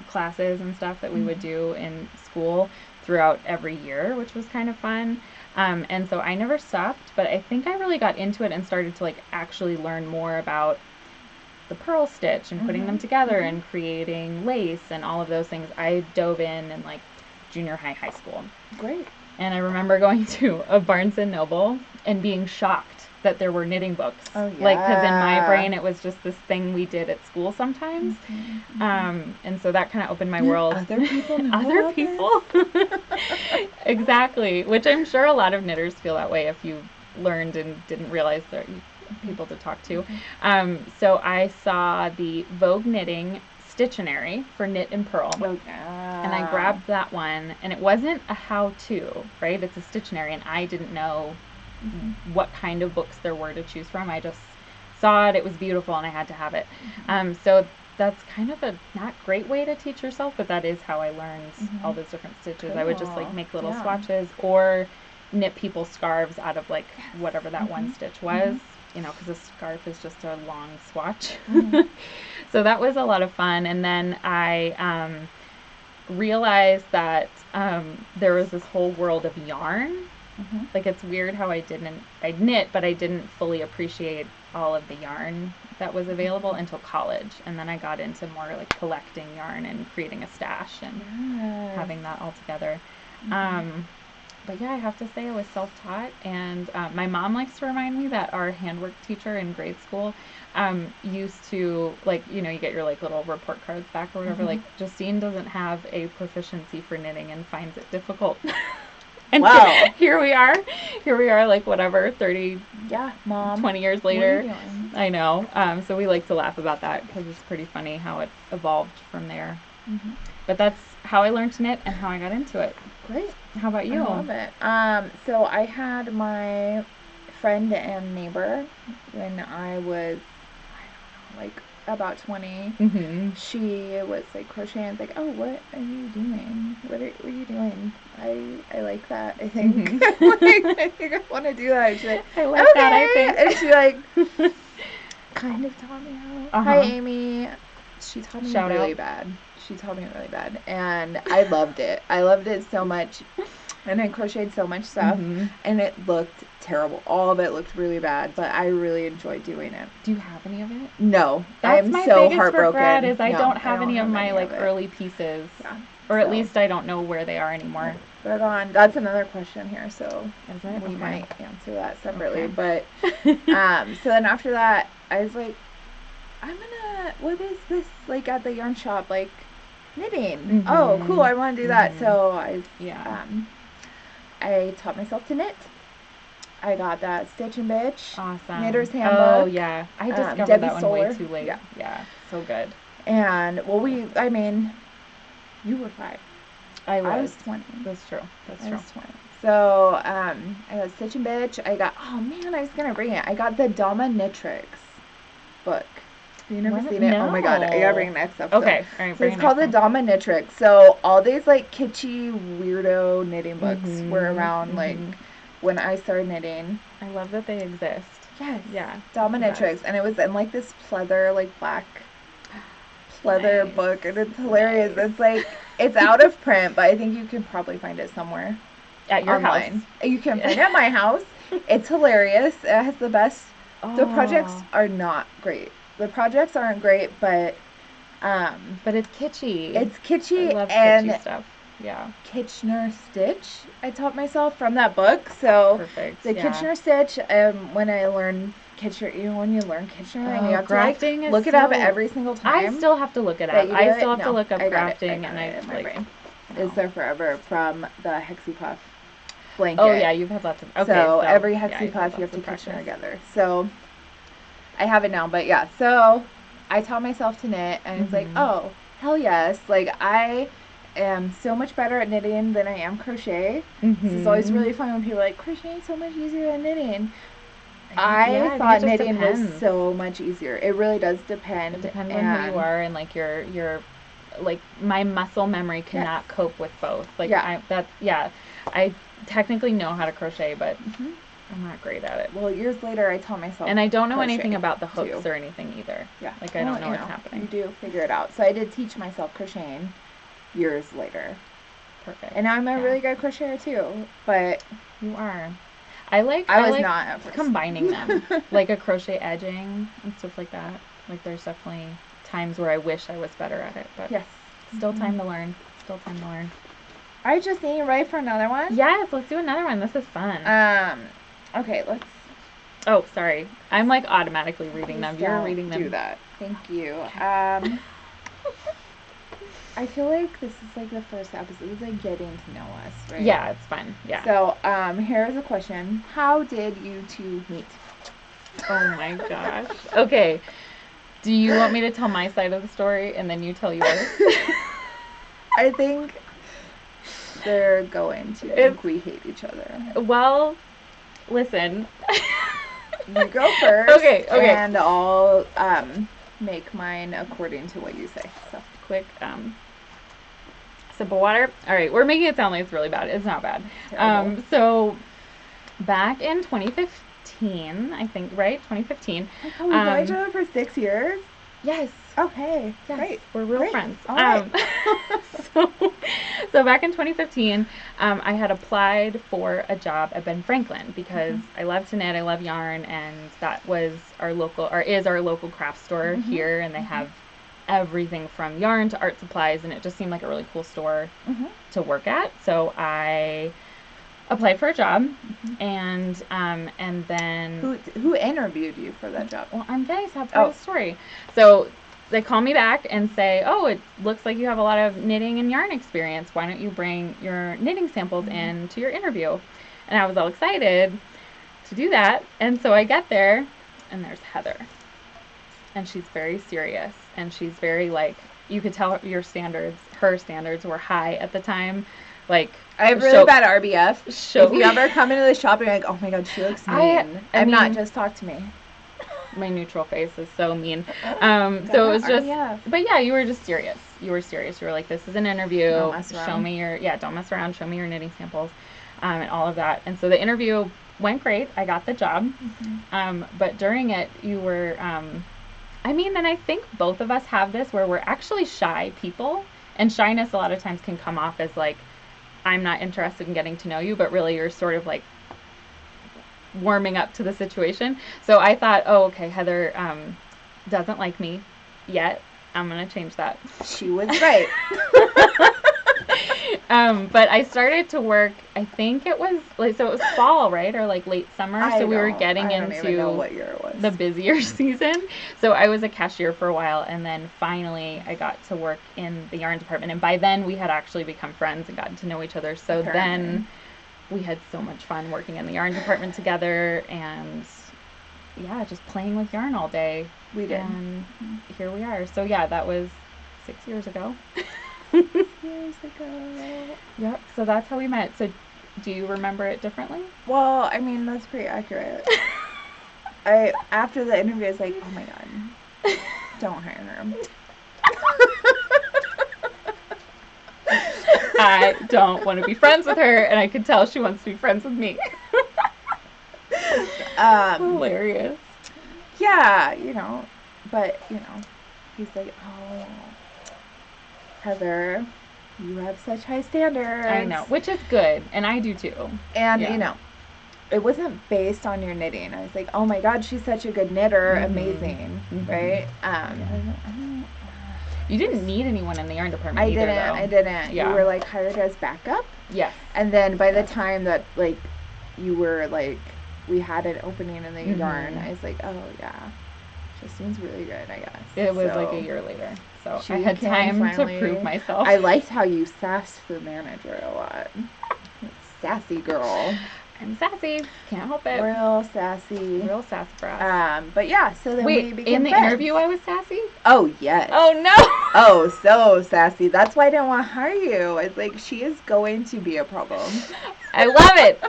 classes and stuff that we would do in school throughout every year, which was kind of fun. And so I never stopped, but I think I really got into it and started to like actually learn more about the purl stitch and putting them together and creating lace and all of those things. I dove in like junior high school. Great. And I remember going to a Barnes and Noble and being shocked that there were knitting books. Oh, yeah. Like, because in my brain it was just this thing we did at school sometimes. And so that kind of opened my world. Other people know Other about people. Exactly. Which I'm sure a lot of knitters feel that way if you learned and didn't realize there are people to talk to. So I saw the Vogue Knitting Stittionary for Knit and Purl. Oh, yeah. And I grabbed that one, and it wasn't a how-to, right? It's a stittionary, and I didn't know what kind of books there were to choose from. I just saw it, it was beautiful, and I had to have it. So that's kind of a not great way to teach yourself, but that is how I learned all those different stitches. I would just like make little swatches or knit people's scarves out of like whatever that one stitch was, you know, because a scarf is just a long swatch. So that was a lot of fun. And then I realized that there was this whole world of yarn. Like, it's weird how I'd knit, but I didn't fully appreciate all of the yarn that was available until college. And then I got into more like collecting yarn and creating a stash and having that all together. But yeah, I have to say I was self-taught, and my mom likes to remind me that our handwork teacher in grade school used to, like, you know, you get your like little report cards back or whatever, like, Justine doesn't have a proficiency for knitting and finds it difficult. And wow. Here we are like whatever 30 Mom, 20 years later. What are you doing? I know. So we like to laugh about that because it's pretty funny how it evolved from there. But that's how I learned to knit and how I got into it. Great. How about you? I love it. So I had my friend and neighbor when I was, I don't know, like about 20. She was like crocheting. I was like, oh, what are you doing? What are you doing? I like that, I think. Like, I think I want to do that. And she's like, I like that, I think. And she like kind of taught me how. Hi, Amy. She taught me really bad. She taught me really bad. And I loved it. I loved it so much. And I crocheted so much stuff. And it looked terrible. All of it looked really bad. But I really enjoyed doing it. Do you have any of it? No. That's I'm my so biggest heartbroken. regret is I No, don't have any of my any like of it. early pieces. Yeah. Or at least I don't know where they are anymore. They're gone. That's another question here, so Is it? we Okay. might answer that separately. Okay. But so then after that, I was like, what is this, like, at the yarn shop, like, knitting? Oh, cool, I want to do that. So I taught myself to knit. I got that Stitch and Bitch. Awesome. Knitter's Handbook. Oh, yeah. I discovered Debbie that one Solar. way too late. Yeah. So good. And, well, you were 5. I I was was 20. That's true. I was 20. So, I got Stitch and Bitch. I got, oh man, I was going to bring it. I got the Dominatrix book. Have you never seen it? No. Oh my god, I gotta bring it next episode. Okay, all right, so it's called the Dominatrix. So all these like kitschy, weirdo knitting books were around like when I started knitting. I love that they exist. Yes. Yeah. Dominatrix. And it was in like this pleather, like black pleather book, and it's hilarious. It's like, it's out of print, but I think you can probably find it somewhere. At your online. house. You can find it at my house. It's hilarious. It has the best. The projects are not great. The projects aren't great, but it's kitschy. It's kitschy. I love and kitschy stuff. Yeah. Kitchener Stitch, I taught myself from that book. So perfect. The Kitchener Stitch, when I learned Kitchener, you know, when you learn Kitchener, and you have to like, look it up every single time. I still have to look it up. I still have to look up grafting, and I my brain. No. It's there forever from the Hexie Puff blanket. Oh yeah, you've had lots of. Okay, so every Hexie Puff you have to Kitchener together. So I have it now, but yeah. So I taught myself to knit, and it's like, oh hell yes! Like I am so much better at knitting than I am crochet. It's always really fun when people are like, crocheting is so much easier than knitting. I thought knitting was so much easier. It really does depend. It depends on who you are and like your like my muscle memory cannot Yes. cope with both. Like Yeah. I technically know how to crochet, but I'm not great at it. Well, years later, I taught myself. And I don't know crochet, anything about the hooks too. or anything either. Yeah. Like I don't know what's happening. You do figure it out. So I did teach myself crocheting years later. Perfect. And now I'm a really good crocheter too. But you are. I was like not at first. Combining them. Like a crochet edging and stuff like that. Like there's definitely times where I wish I was better at it, but yes. Still time to learn. Still time to learn. All right, Justine, you ready for another one? Yes, let's do another one. This is fun. Okay, let's. Oh, sorry. I'm like automatically reading them. You're reading them. Do that. Thank you. I feel like this is like the first episode. It's like getting to know us, right? Yeah, it's fun. Yeah. So, here's a question. How did you two meet? Oh my gosh. Okay. Do you want me to tell my side of the story and then you tell yours? I think they're going to think we hate each other. Well, listen. You go first. Okay. And I'll make mine according to what you say. So quick sip of water. All right, we're making it sound like it's really bad. It's not bad. So back in 2015, I think, right? 2015. Oh, we know each other for 6 years? Yes. Okay. Yes. Great. We're real friends. All right. So back in 2015, I had applied for a job at Ben Franklin because I love to knit, I love yarn, and that was is our local craft store here, and they have everything from yarn to art supplies, and it just seemed like a really cool store to work at. So I applied for a job, and then who interviewed you for that job? Well, I'm getting to that part of the story. So they call me back and say, "Oh, it looks like you have a lot of knitting and yarn experience. Why don't you bring your knitting samples in to your interview?" And I was all excited to do that. And so I get there, and there's Heather, and she's very serious, and she's very like, you could tell her standards were high at the time. Like, I have really bad RBF. If you ever come into the shop and you're like, oh my god, she looks mean. I'm not, just talk to me. My neutral face is so mean. So it was just, but yeah, you were just serious. You were serious. You were like, this is an interview. Don't mess around. Show me don't mess around. Show me your knitting samples, and all of that. And so the interview went great. I got the job. But during it, you were, and I think both of us have this where we're actually shy people, and shyness a lot of times can come off as like, I'm not interested in getting to know you, but really you're sort of like warming up to the situation. So I thought, oh, okay, Heather doesn't like me yet. I'm going to change that. She was right. But I started to work, I think it was, so it was fall, right? Or like late summer. So we were getting into what year it was. The busier season. So I was a cashier for a while, and then finally I got to work in the yarn department. And by then we had actually become friends and gotten to know each other. So then we had so much fun working in the yarn department together, and just playing with yarn all day. We did. And here we are. So yeah, that was 6 years ago. 6 years ago. Yep. So that's how we met. So do you remember it differently? Well, that's pretty accurate. After the interview, I was like, oh my god, don't hire her. I don't want to be friends with her, and I could tell she wants to be friends with me. Hilarious. Yeah, but, he's like, oh, Heather, you have such high standards. I know, which is good, and I do too. And, it wasn't based on your knitting. I was like, oh my god, she's such a good knitter, amazing, right? You didn't need anyone in the yarn department I didn't. Yeah. You were, like, hired as backup. Yes. And then by the time that, like, you were, like, we had an opening in the yarn, I was like, oh, yeah. Justine's really good, I guess. It was like a year later. So I had time to prove myself. I liked how you sassed the manager a lot. Sassy girl. I'm sassy. Can't help it. Real sassy. Real sassafras. But yeah, so then we became in the friends. interview I was sassy? Oh, yes. Oh, no. Oh, so sassy. That's why I didn't want to hire you. It's like, she is going to be a problem. I love it.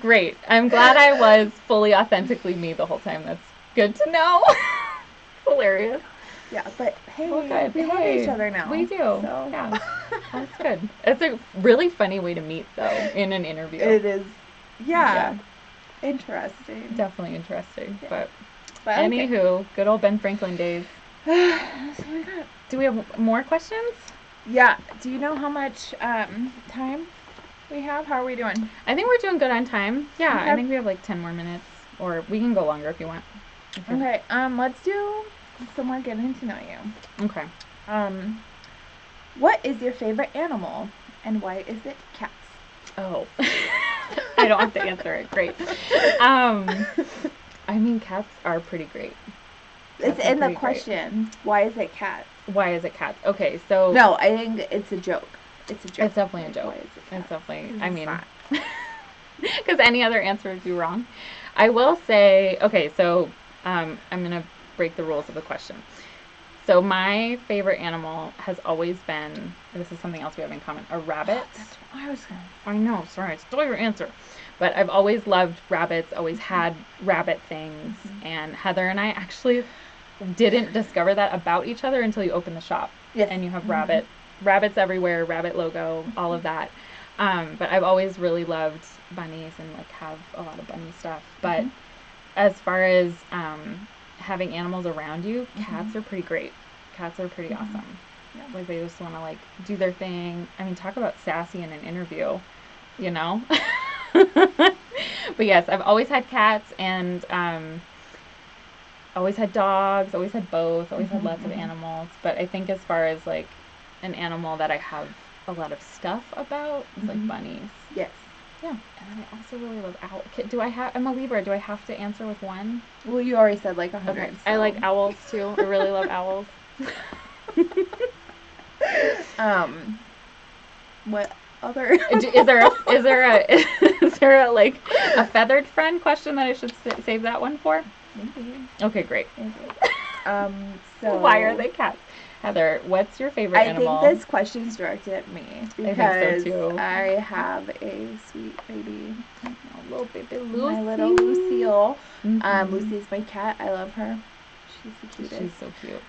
Great. I'm glad I was fully authentically me the whole time. That's good to know. Hilarious. Yeah, but hey, Well, good. we love each other now. We do. So. Yeah, that's good. It's a really funny way to meet, though, in an interview. It is. Yeah. Interesting. Definitely interesting. Yeah. But anywho, good old Ben Franklin days. Do we have more questions? Yeah. Do you know how much time we have? How are we doing? I think we're doing good on time. Yeah, Okay. I think we have like 10 more minutes. Or we can go longer if you want. Okay. Let's do some more getting to know you. Okay. What is your favorite animal and why is it cats? Oh. I don't have to answer it. Great. I mean, cats are pretty great. It's in the question. Great. Why is it cats? Why is it cats? Okay, so... No, I think it's a joke. It's a joke. It's definitely a joke. Why is it cats? It's definitely... I mean... Because any other answer would be wrong. I will say... Okay, so I'm going to break the rules of the question. So my favorite animal has always been... This is something else we have in common. A rabbit. That's what I was going to say. I know. Sorry, I stole your answer. But I've always loved rabbits, always had rabbit things, and Heather and I actually didn't discover that about each other until you open the shop. Yes. And you have rabbits everywhere, rabbit logo, all of that. But I've always really loved bunnies and like have a lot of bunny stuff. But as far as having animals around you, cats are pretty great. Cats are pretty awesome. Yeah. Like they just want to like do their thing. I mean, talk about sassy in an interview, you know? But yes, I've always had cats and always had dogs, always had both, always had lots of animals. But I think as far as like an animal that I have a lot of stuff about is like bunnies. Yes. Yeah. And then I also really love owls. I'm a Libra. Do I have to answer with one? Well, you already said like 100. Okay. So. I like owls too. I really love owls. What other? Is there a like a feathered friend question that I should save that one for? Maybe. Okay, great. Maybe. So why are they cats? Heather, what's your favorite animal? I think this question's directed at me because I think so too. I have a sweet baby, a little baby Lucy. My little Lucille. Lucy's my cat. I love her. She's the cutest. She's so cute.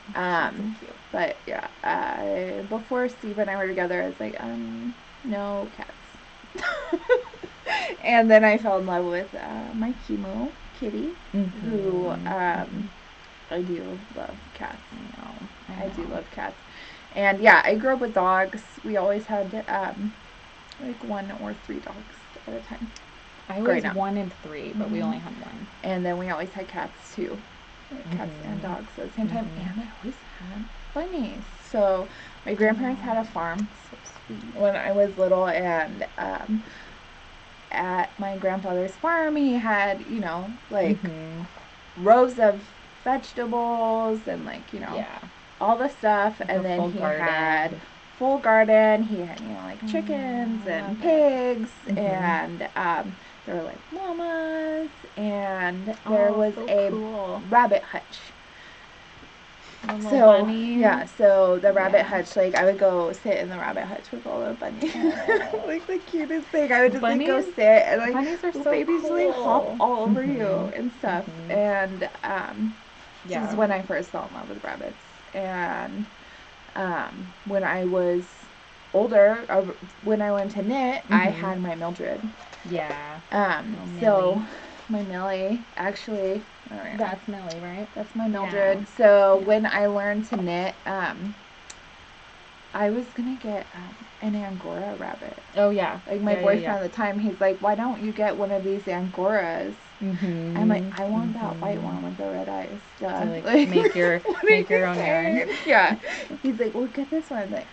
But yeah, before Steve and I were together, I was like, no cats. And then I fell in love with my chemo kitty, who I do love cats. I do love cats. And yeah, I grew up with dogs. We always had like 1 or 3 dogs at a time. I was 1 and 3, but we only had 1. And then we always had cats too. Cats and dogs at the same time. And I always had bunnies. So my grandparents had a farm. So sweet. When I was little, and at my grandfather's farm, he had, like rows of vegetables and like, all the stuff. Like and then he had full garden. He had, like chickens and pigs and there were like llamas and there was a rabbit hutch. So yeah, so the rabbit hutch, like I would go sit in the rabbit hutch with all the bunnies. Like the cutest thing. I would just like go sit and like bunnies are so babies cool. like hop all over you and stuff. And this is when I first fell in love with rabbits. And when I was older, when I went to knit, I had my Mildred. Yeah. So my Millie, actually, that's Millie, right? That's my Mildred. Yeah. So when I learned to knit, I was gonna get an Angora rabbit. Oh yeah. Like my boyfriend at the time, he's like, "Why don't you get one of these Angoras?" I'm like, "I want that white one with the red eyes." To like make your own yarn. Yeah. He's like, "Well, get this one." I'm like,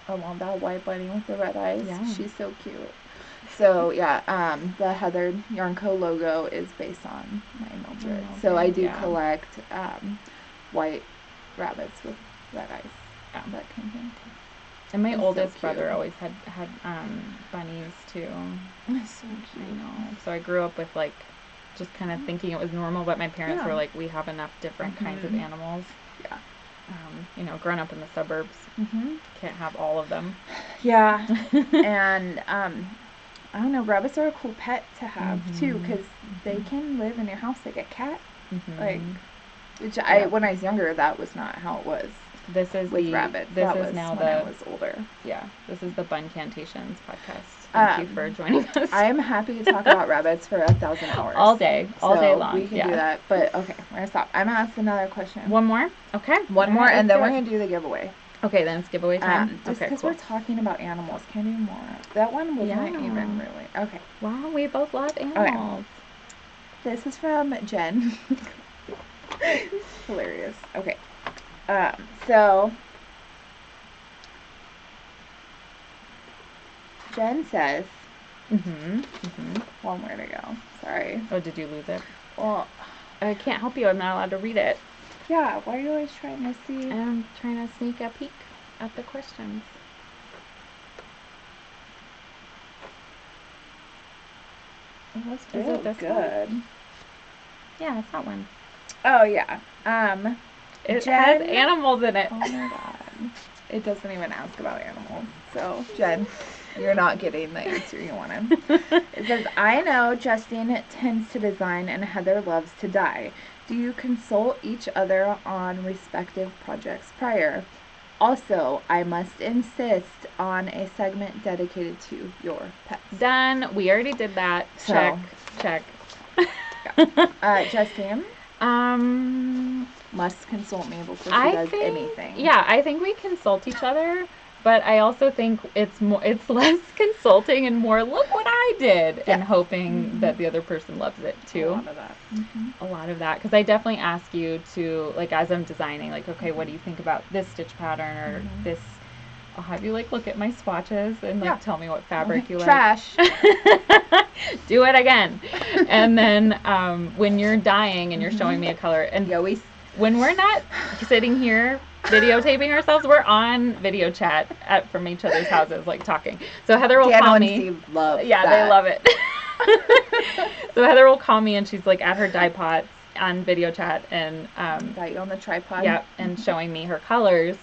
I want that white bunny with the red eyes. Yeah. She's so cute. So yeah, the Heather Yarnco logo is based on my Mildred. So I do collect white rabbits with red eyes. That kind of thing. And my oldest brother always had bunnies too. That's so cute. I know. So I grew up with like just kind of thinking it was normal, but my parents were like, we have enough different kinds of animals. Yeah. Growing up in the suburbs, can't have all of them. Yeah. And I don't know, rabbits are a cool pet to have too, because they can live in your house like a cat. Like Which Yeah. when I was younger, that was not how it was This is with the rabbits. This That is was now when I the was older. yeah. This is the Buncantations podcast. Thank you for joining us. I am happy to talk about rabbits for 1,000 hours. All day long. We can do that. But okay, we're gonna stop. I'm gonna ask another question. One more. Okay. One more, and then we're gonna do the giveaway. Okay, then it's giveaway time. Just because cool. we're talking about animals, can you do more? That one wasn't even really. Okay. Wow, we both love animals. Okay. This is from Jen. Hilarious. Okay. So Jen says. One more to go. Sorry. Oh, did you lose it? Well, I can't help you. I'm not allowed to read it. Yeah, why are you always trying to see? I'm trying to sneak a peek at the questions. It was real good. One? Yeah, it's that one. Oh yeah. It has animals in it. Oh my god. It doesn't even ask about animals. So Jen, you're not getting the answer you wanted. It says, I know Justine tends to design and Heather loves to dye. Do you consult each other on respective projects prior? Also, I must insist on a segment dedicated to your pets. Done. We already did that. So, check. Justine? Must consult me before she does anything. Yeah, I think we consult each other, but I also think it's less consulting and more look what I did and hoping that the other person loves it too. A lot of that. A lot of that, because I definitely ask you to, like, as I'm designing, like, okay, what do you think about this stitch pattern or this? I'll have you like look at my swatches and like tell me what fabric you like. Trash. Do it again. And then when you're dyeing and you're showing me a color, and when we're not sitting here videotaping ourselves, we're on video chat from each other's houses, like talking. So Heather will call me. Steve love that. They love it. So Heather will call me and she's like at her dye pot on video chat and got you on the tripod. Yeah, and showing me her colors.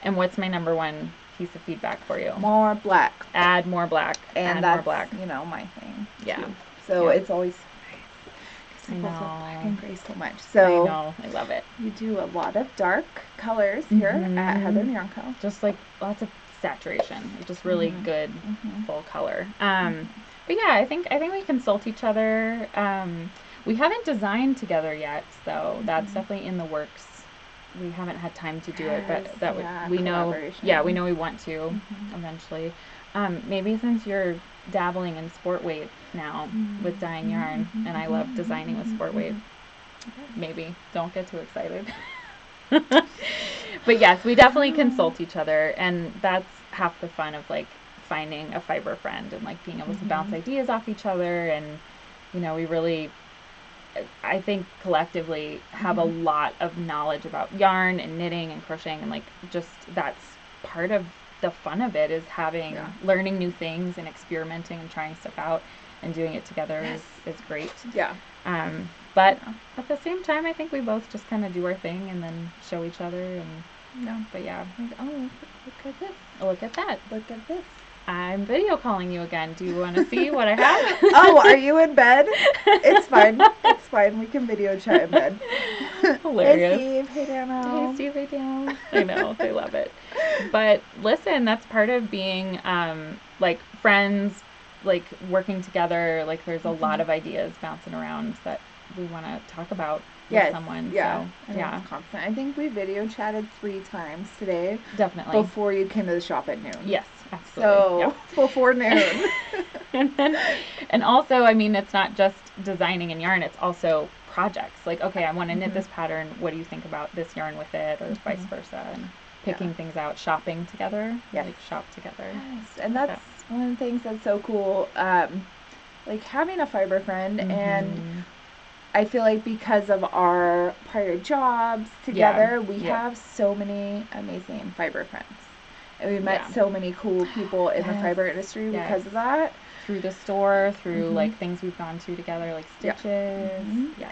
And what's my number one piece of feedback for you? More black. Add more black. And add that's, more black. my thing. Yeah. Too. So it's always nice. I know. Black and gray so much. So I know. I love it. You do a lot of dark colors here at Heather and Yarnco. Just like lots of saturation. Just really good full color. But yeah, I think we consult each other. We haven't designed together yet, so that's definitely in the works. We haven't had time to do it, but we know we want to eventually. Maybe since you're dabbling in sport weight now with dyeing yarn, and I love designing with sport weight. Maybe don't get too excited. But yes, we definitely consult each other, and that's half the fun of like finding a fiber friend and like being able to bounce ideas off each other, and we really, I think collectively have a lot of knowledge about yarn and knitting and crocheting, and like just that's part of the fun of it is having learning new things and experimenting and trying stuff out and doing it together is great. Yeah. But at the same time, I think we both just kind of do our thing and then show each other and but yeah. Like, oh, look at this. Look at that. Look at this. I'm video calling you again. Do you want to see what I have? Oh, are you in bed? It's fine. It's fine. We can video chat in bed. Hilarious. Hey, Steve. Hey, Dano. Hey, Steve. Hey, Dano. I know. They love it. But listen, that's part of being like friends, like working together. Like there's a lot of ideas bouncing around that we want to talk about with someone. Yeah. So, yeah. Constant. I think we video chatted 3 times today. Definitely. Before you came to the shop at noon. Yes. Absolutely. So before noon. and also, I mean, it's not just designing in yarn, it's also projects. Like, okay, I want to knit this pattern. What do you think about this yarn with it, or vice versa? And picking things out, shopping together. Yes. Like shop together. Yes. And that's one of the things that's so cool. Like having a fiber friend, and I feel like because of our prior jobs together, we have so many amazing fiber friends. And we met so many cool people in the fiber industry because of that. Through the store, through like things we've gone to together, like stitches.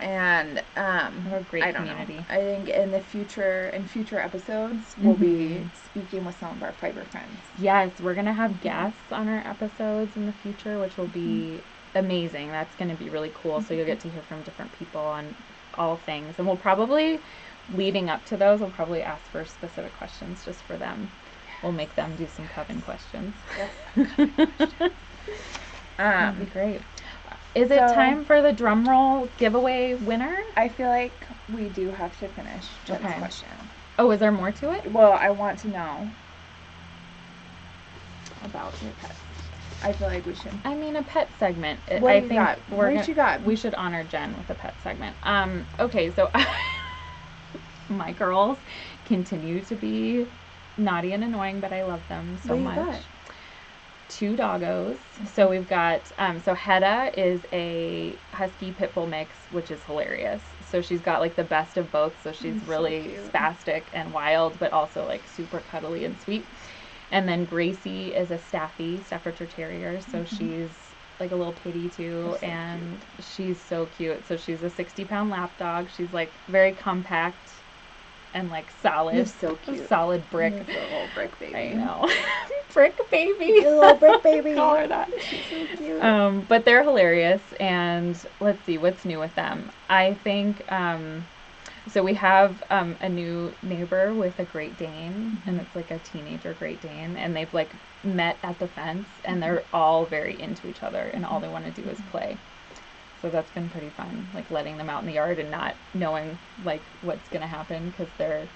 And we're a great community. I think in future episodes, we'll be speaking with some of our fiber friends. Yes, we're going to have guests on our episodes in the future, which will be amazing. That's going to be really cool. So you'll get to hear from different people on all things. And we'll probably, leading up to those, we'll probably ask for specific questions just for them. We'll make them do some Coven questions. That'd be great. Is it time for the drum roll giveaway winner? I feel like we do have to finish Jen's question. Oh, is there more to it? Well, I want to know about your pets. I feel like we should. I mean, a pet segment. What do you got? What you got? We should honor Jen with a pet segment. Okay, so my girls continue to be naughty and annoying, but I love them so much. Got? 2 doggos. So we've got, so Hedda is a husky pit bull mix, which is hilarious. So she's got like the best of both. So she's really spastic and wild, but also like super cuddly and sweet. And then Gracie is a Staffordshire Terrier. So she's like a little pitty too. And she's so cute. So she's a 60-pound lap dog. She's like very compact and like solid. You're so cute. Solid brick. You're a little brick baby. I know. Brick baby. A little brick baby. Call her that. She's so cute. But they're hilarious, and let's see what's new with them. I think so. We have a new neighbor with a Great Dane, and it's like a teenager Great Dane, and they've like met at the fence, and they're all very into each other, and all they want to do is play. So that's been pretty fun, like letting them out in the yard and not knowing like what's gonna happen because they're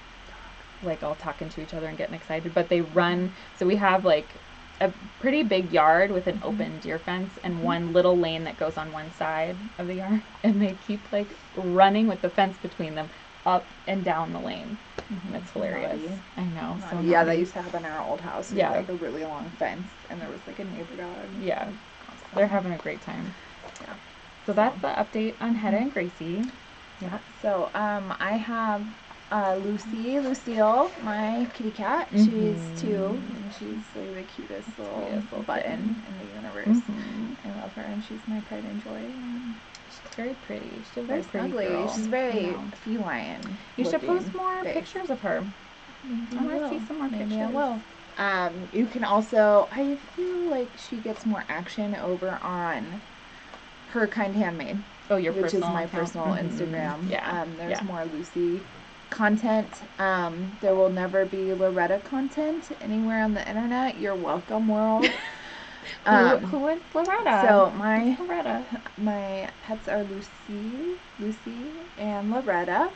like all talking to each other and getting excited. But they run. So we have like a pretty big yard with an open deer fence and one little lane that goes on one side of the yard, and they keep like running with the fence between them up and down the lane. And it's hilarious. Naughty. I know. So yeah, that used to happen in our old house. Yeah, like a really long fence, and there was like a neighbor dog. Yeah, they're having a great time. Yeah. So that's the update on Hedda and Gracie. Yeah. So I have Lucille, my kitty cat. She's 2, and she's like the cutest little button in the universe. I love her, and she's my pride and joy. She's very pretty. She's very pretty snuggly. girl. She's very feline. You should post more pictures of her. I want to see some more pictures. Maybe I will. You can also, I feel like she gets more action over on Her Kind Handmade. Oh, your which personal is my account. Personal Instagram. Yeah. There's more Lucy content. There will never be Loretta content anywhere on the internet. You're welcome, world. Who is Loretta? So my pets are Lucy, and Loretta.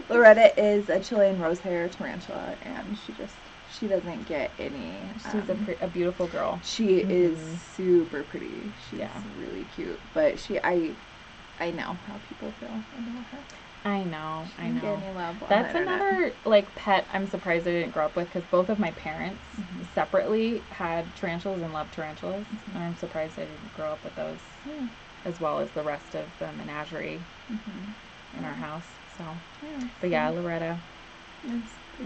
Loretta is a Chilean rosehair tarantula, and she doesn't get any. She's a beautiful girl. She is super pretty. She's really cute, but I know how people feel about her. I know. Get any love on That's the another like pet I'm surprised I didn't grow up with, because both of my parents separately had tarantulas and loved tarantulas, and I'm surprised I didn't grow up with those, as well as the rest of the menagerie in our house. So, but yeah, Loretta.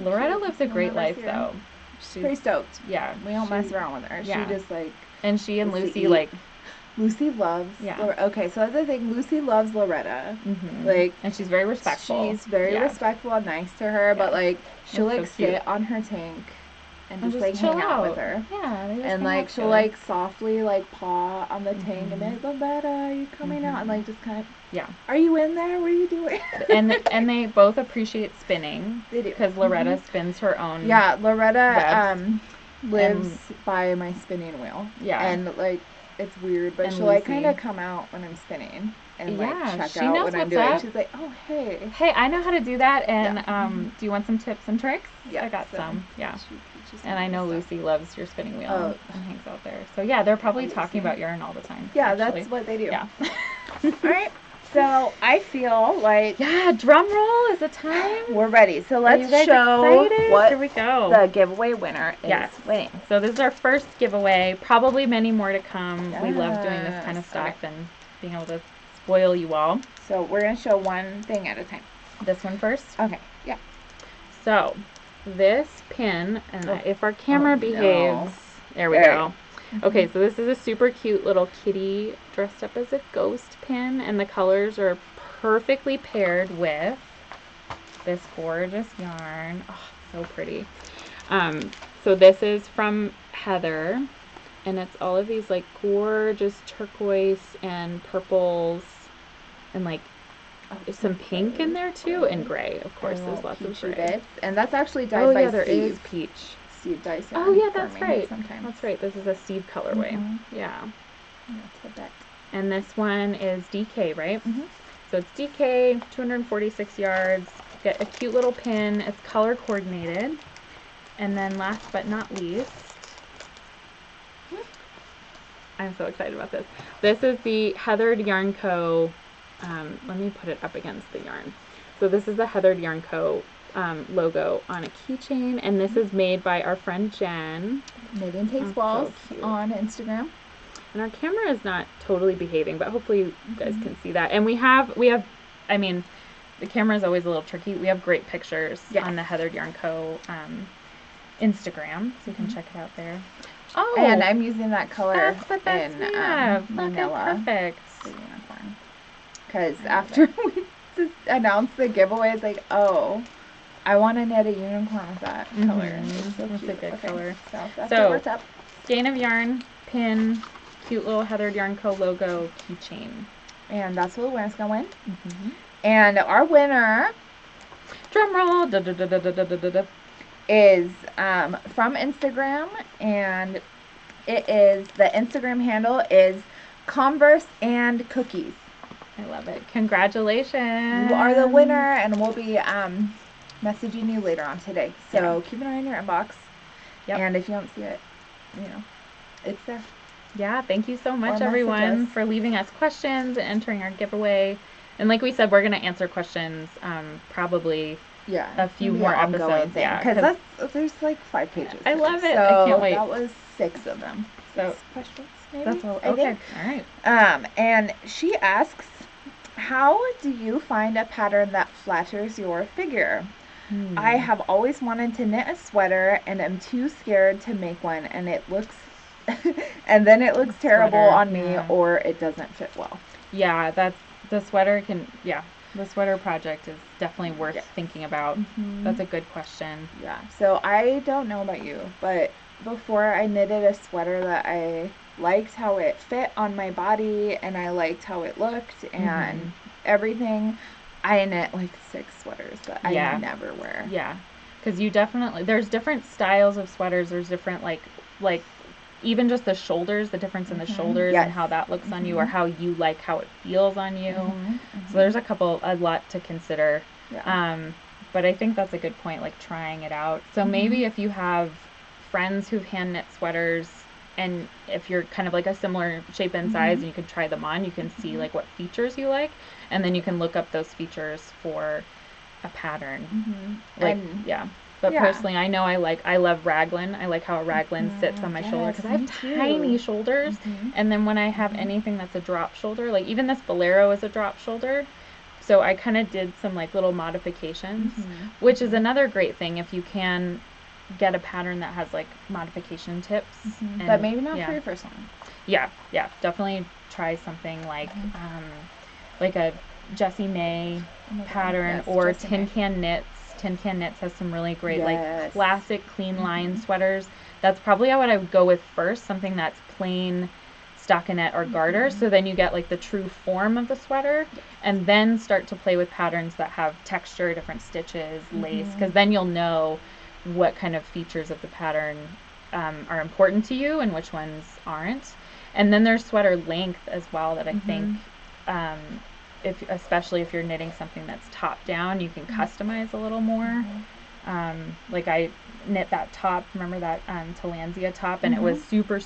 Loretta lives a great life though. She's pretty stoked. Yeah, we don't mess around with her. Yeah. She just like. And she and Lucy like. Lucy loves. Okay, so that's the thing. Lucy loves Loretta. Like, and she's very respectful. She's very respectful and nice to her, but like she'll like sit on her tank and just like hang out with her. Yeah, and like she'll like softly like paw on the tank and be like, Loretta, are you coming out? And like just kind of. Yeah. Are you in there? What are you doing? and they both appreciate spinning. They do. Because Loretta spins her own. Yeah, Loretta lives by my spinning wheel. Yeah. And like it's weird, but she'll like kind of come out when I'm spinning and like check out what I'm doing. She's like, oh hey. Hey, I know how to do that. And do you want some tips and tricks? Yeah, I got some. Yeah. And I know Lucy loves your spinning wheel and hangs out there. So yeah, they're probably talking about yarn all the time. Yeah, that's what they do. Yeah. All right. So I feel like drum roll is the time. We're ready. So let's show what the giveaway winner is winning. So this is our first giveaway. Probably many more to come. We love doing this kind of stuff and being able to spoil you all. So we're gonna show one thing at a time. This one first. Okay. Yeah. So this pin, and if our camera behaves, there we go. Okay, so this is a super cute little kitty dressed up as a ghost pin, and the colors are perfectly paired with this gorgeous yarn. Oh, so pretty. So this is from Heather. And it's all of these like gorgeous turquoise and purples and like some pink in there too, and gray, of course. There's lots of gray bits. And that's actually dyed by there Steve. is peach. Steve dyes it. Oh yeah, that's right. Sometimes. That's right. This is a Steve colorway. Yeah. That's a bet. And this one is DK, right? Mm-hmm. So it's DK, 246 yards. Get a cute little pin. It's color coordinated. And then last but not least, I'm so excited about this. This is the Heathered Yarnco. Let me put it up against the yarn. So this is the Heathered Yarnco logo on a keychain, and this is made by our friend Jen. Knitting Takes Balls on Instagram. And our camera is not totally behaving, but hopefully you guys can see that. And we have, I mean, the camera is always a little tricky. We have great pictures on the Heathered Yarnco Instagram, so you can check it out there. Oh, and I'm using that color in Manila. Perfect. The unicorn. Because after we just announced the giveaway, it's like, oh, I want to knit a unicorn with that color. It's so cute. That's a good color. So that's what we're up. Skein of yarn, pin, cute little Heathered Yarnco logo, keychain. And that's what the winner's going to win. And our winner, drum roll, is from Instagram, and the Instagram handle is Converse and Cookies. I love it. Congratulations. You are the winner, and we'll be messaging you later on today. So keep an eye on your inbox. And if you don't see it, it's there. Yeah, thank you so much, everyone, for leaving us questions and entering our giveaway. And like we said, we're going to answer questions probably a few more episodes. Because there's like 5 pages. I love it. So I can't wait. That was 6 of them. So questions, maybe? That's all. Okay. All right. And she asks, how do you find a pattern that flatters your figure? I have always wanted to knit a sweater and am too scared to make one, and it looks and then it looks terrible on me, or it doesn't fit well. Yeah, the sweater project is definitely worth thinking about. That's a good question. Yeah. So I don't know about you, but before I knitted a sweater that I liked how it fit on my body and I liked how it looked and everything, I knit like 6 sweaters that I never wear. Yeah. Because there's different styles of sweaters. There's different like even just the shoulders, the difference in the shoulders and how that looks on you, or how you like how it feels on you. So there's a lot to consider. But I think that's a good point, like trying it out. So maybe if you have friends who've hand knit sweaters, and if you're kind of like a similar shape and size and you could try them on, you can see like what features you like, and then you can look up those features for a pattern. But personally, I know I love raglan. I like how a raglan sits on my shoulder, because I have tiny shoulders. And then when I have anything that's a drop shoulder, like even this bolero is a drop shoulder. So I kind of did some like little modifications, which is another great thing if you can get a pattern that has like modification tips. But maybe not for your first one. Yeah, definitely try something like a Jessie May pattern, or Tin Can Knits. Tin Can Knits has some really great like classic clean line sweaters. That's probably what I would go with first, something that's plain stockinette or garter, so then you get like the true form of the sweater, and then start to play with patterns that have texture, different stitches, lace, because then you'll know what kind of features of the pattern are important to you and which ones aren't. And then there's sweater length as well that I think especially if you're knitting something that's top down, you can customize a little more. Like I knit that top, remember that Talansia top, and it was super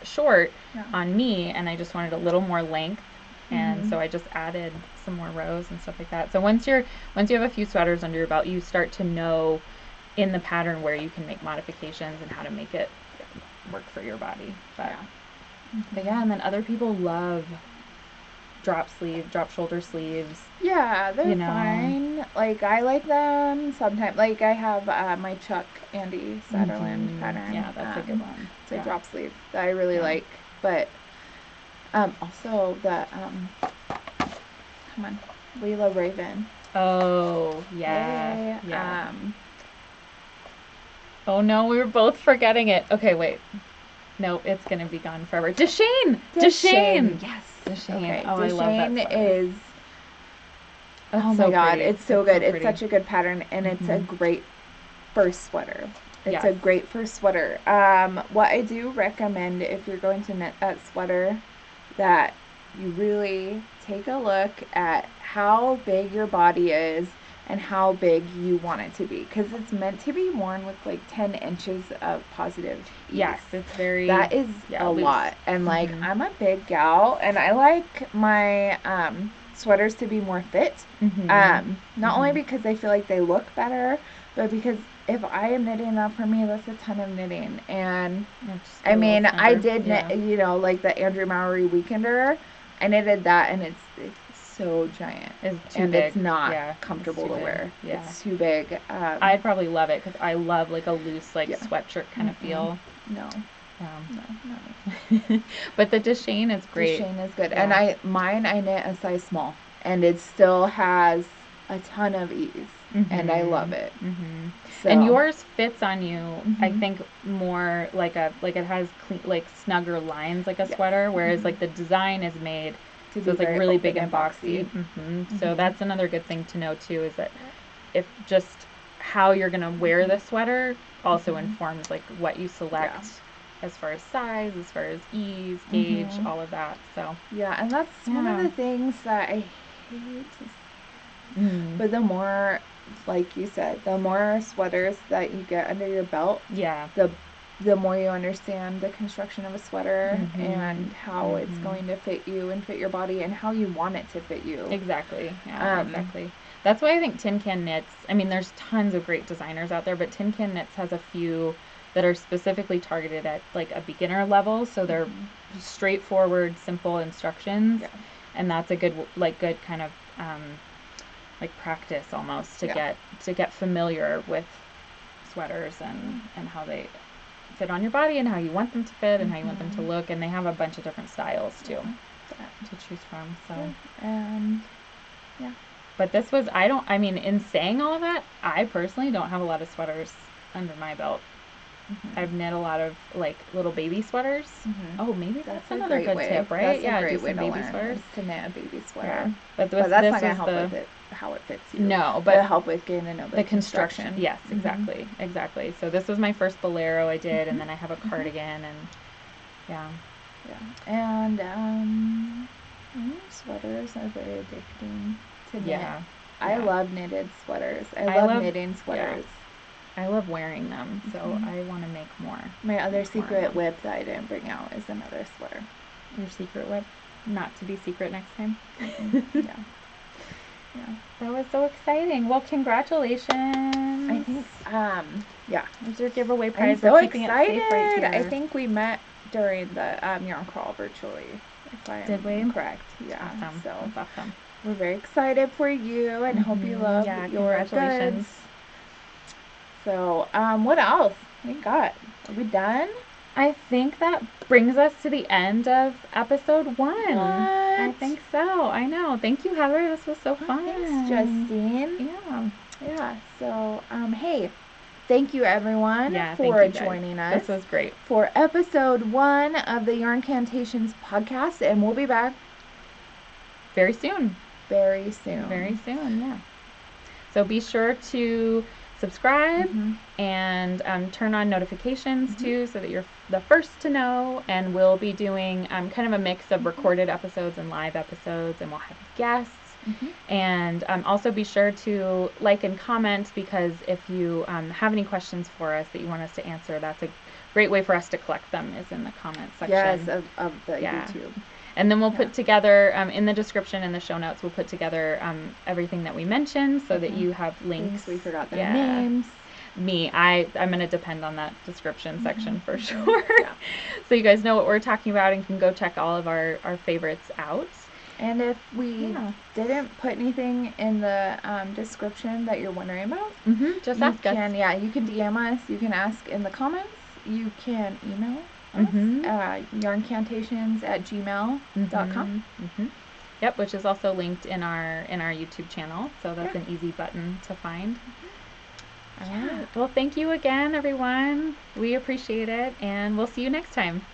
short on me, and I just wanted a little more length, and so I just added some more rows and stuff like that. So once you have a few sweaters under your belt, you start to know in the pattern where you can make modifications and how to make it work for your body. But and then other people love drop shoulder sleeves. Yeah, they're fine. Like I like them sometimes. Like I have my Chuck Andy Sutherland pattern. Yeah, that's a good one. It's a drop sleeve that I really like. But also the come on, Leila Raven. Oh yeah. Oh no, we were both forgetting it. Okay, wait. Nope, it's gonna be gone forever. Justine! Yes. Justine! Okay. Oh, I love that sweater. is. That's Oh my so God, pretty. it's so good. It's pretty. such a good pattern, and it's a great first sweater. It's Yes. a great first sweater. What I do recommend if you're going to knit that sweater, that you really take a look at how big your body is and how big you want it to be, because it's meant to be worn with like 10 inches of positive ease. Yes, it's very. That is a loose. lot. And like, I'm a big gal, and I like my sweaters to be more fit. Not only because I feel like they look better, but because if I am knitting that, for me, that's a ton of knitting. And I mean, I did knit, you know, like the Andrew Mowry Weekender. I knitted that, and it's so giant. It's too and big. It's not comfortable to wear. Yeah. It's too big. I'd probably love it because I love like a loose, like sweatshirt kind of feel. No, but the Justine is great. Justine is good. And I knit a size small, and it still has a ton of ease, and I love it. So. And yours fits on you, I think, more like it has clean, like snugger lines like a sweater, whereas like the design is made so it's like really big and boxy. So that's another good thing to know too, is that if just how you're gonna wear the sweater also informs like what you select as far as size, as far as ease, gauge, all of that. So and that's one of the things that I hate to but the more, like you said, the more sweaters that you get under your belt, the more you understand the construction of a sweater and how it's going to fit you and fit your body and how you want it to fit you. Exactly. Yeah, exactly. That's why I think Tin Can Knits, I mean, there's tons of great designers out there, but Tin Can Knits has a few that are specifically targeted at like a beginner level, so they're straightforward, simple instructions, and that's a good kind of like practice almost to get familiar with sweaters and how they fit on your body and how you want them to fit and how you want them to look, and they have a bunch of different styles too to choose from. So but this was, in saying all of that, I personally don't have a lot of sweaters under my belt. I've knit a lot of like little baby sweaters. Oh, maybe that's another good tip, right? That's a great do some way baby to sweaters. To knit a baby sweater. Yeah. But that's not gonna help with it, how it fits you. No, but it'll help with getting to know the construction. Yes, exactly. So this was my first bolero I did, and then I have a cardigan, and and sweaters are very addicting to knit. I love knitted sweaters. I love knitting sweaters. I love wearing them, so I want to make more. My other secret WIP that I didn't bring out is another sweater. Your secret WIP? Not to be secret next time? That was so exciting. Well, congratulations. I think, There's your giveaway prize. I'm so excited. It safe right here. I think we met during the yarn crawl virtually, if I am correct. Yeah. Awesome. So that's awesome. We're very excited for you and hope you love your goods. So, what else we got? Are we done? I think that brings us to the end of episode 1. What? I think so. I know. Thank you, Heather. This was so fun. Thanks, Justine. Yeah. So, hey, thank you everyone for joining us. This was great. For episode 1 of the Yarncantations podcast, and we'll be back very soon. Very soon. Yeah. So be sure to subscribe and turn on notifications too, so that you're the first to know. And we'll be doing kind of a mix of recorded episodes and live episodes, and we'll have guests. And also be sure to like and comment, because if you have any questions for us that you want us to answer, that's a great way for us to collect them, is in the comment section. Yes, of the YouTube. And then we'll put together, in the description and the show notes, we'll put together everything that we mentioned, so that you have links. We forgot their names. I'm going to depend on that description section for sure. So you guys know what we're talking about and can go check all of our favorites out. And if we didn't put anything in the description that you're wondering about, just ask us. You can DM us. You can ask in the comments. You can email us, yarncantations@gmail.com. Yep, which is also linked in our YouTube channel. So that's an easy button to find. All right. Well, thank you again, everyone. We appreciate it, and we'll see you next time.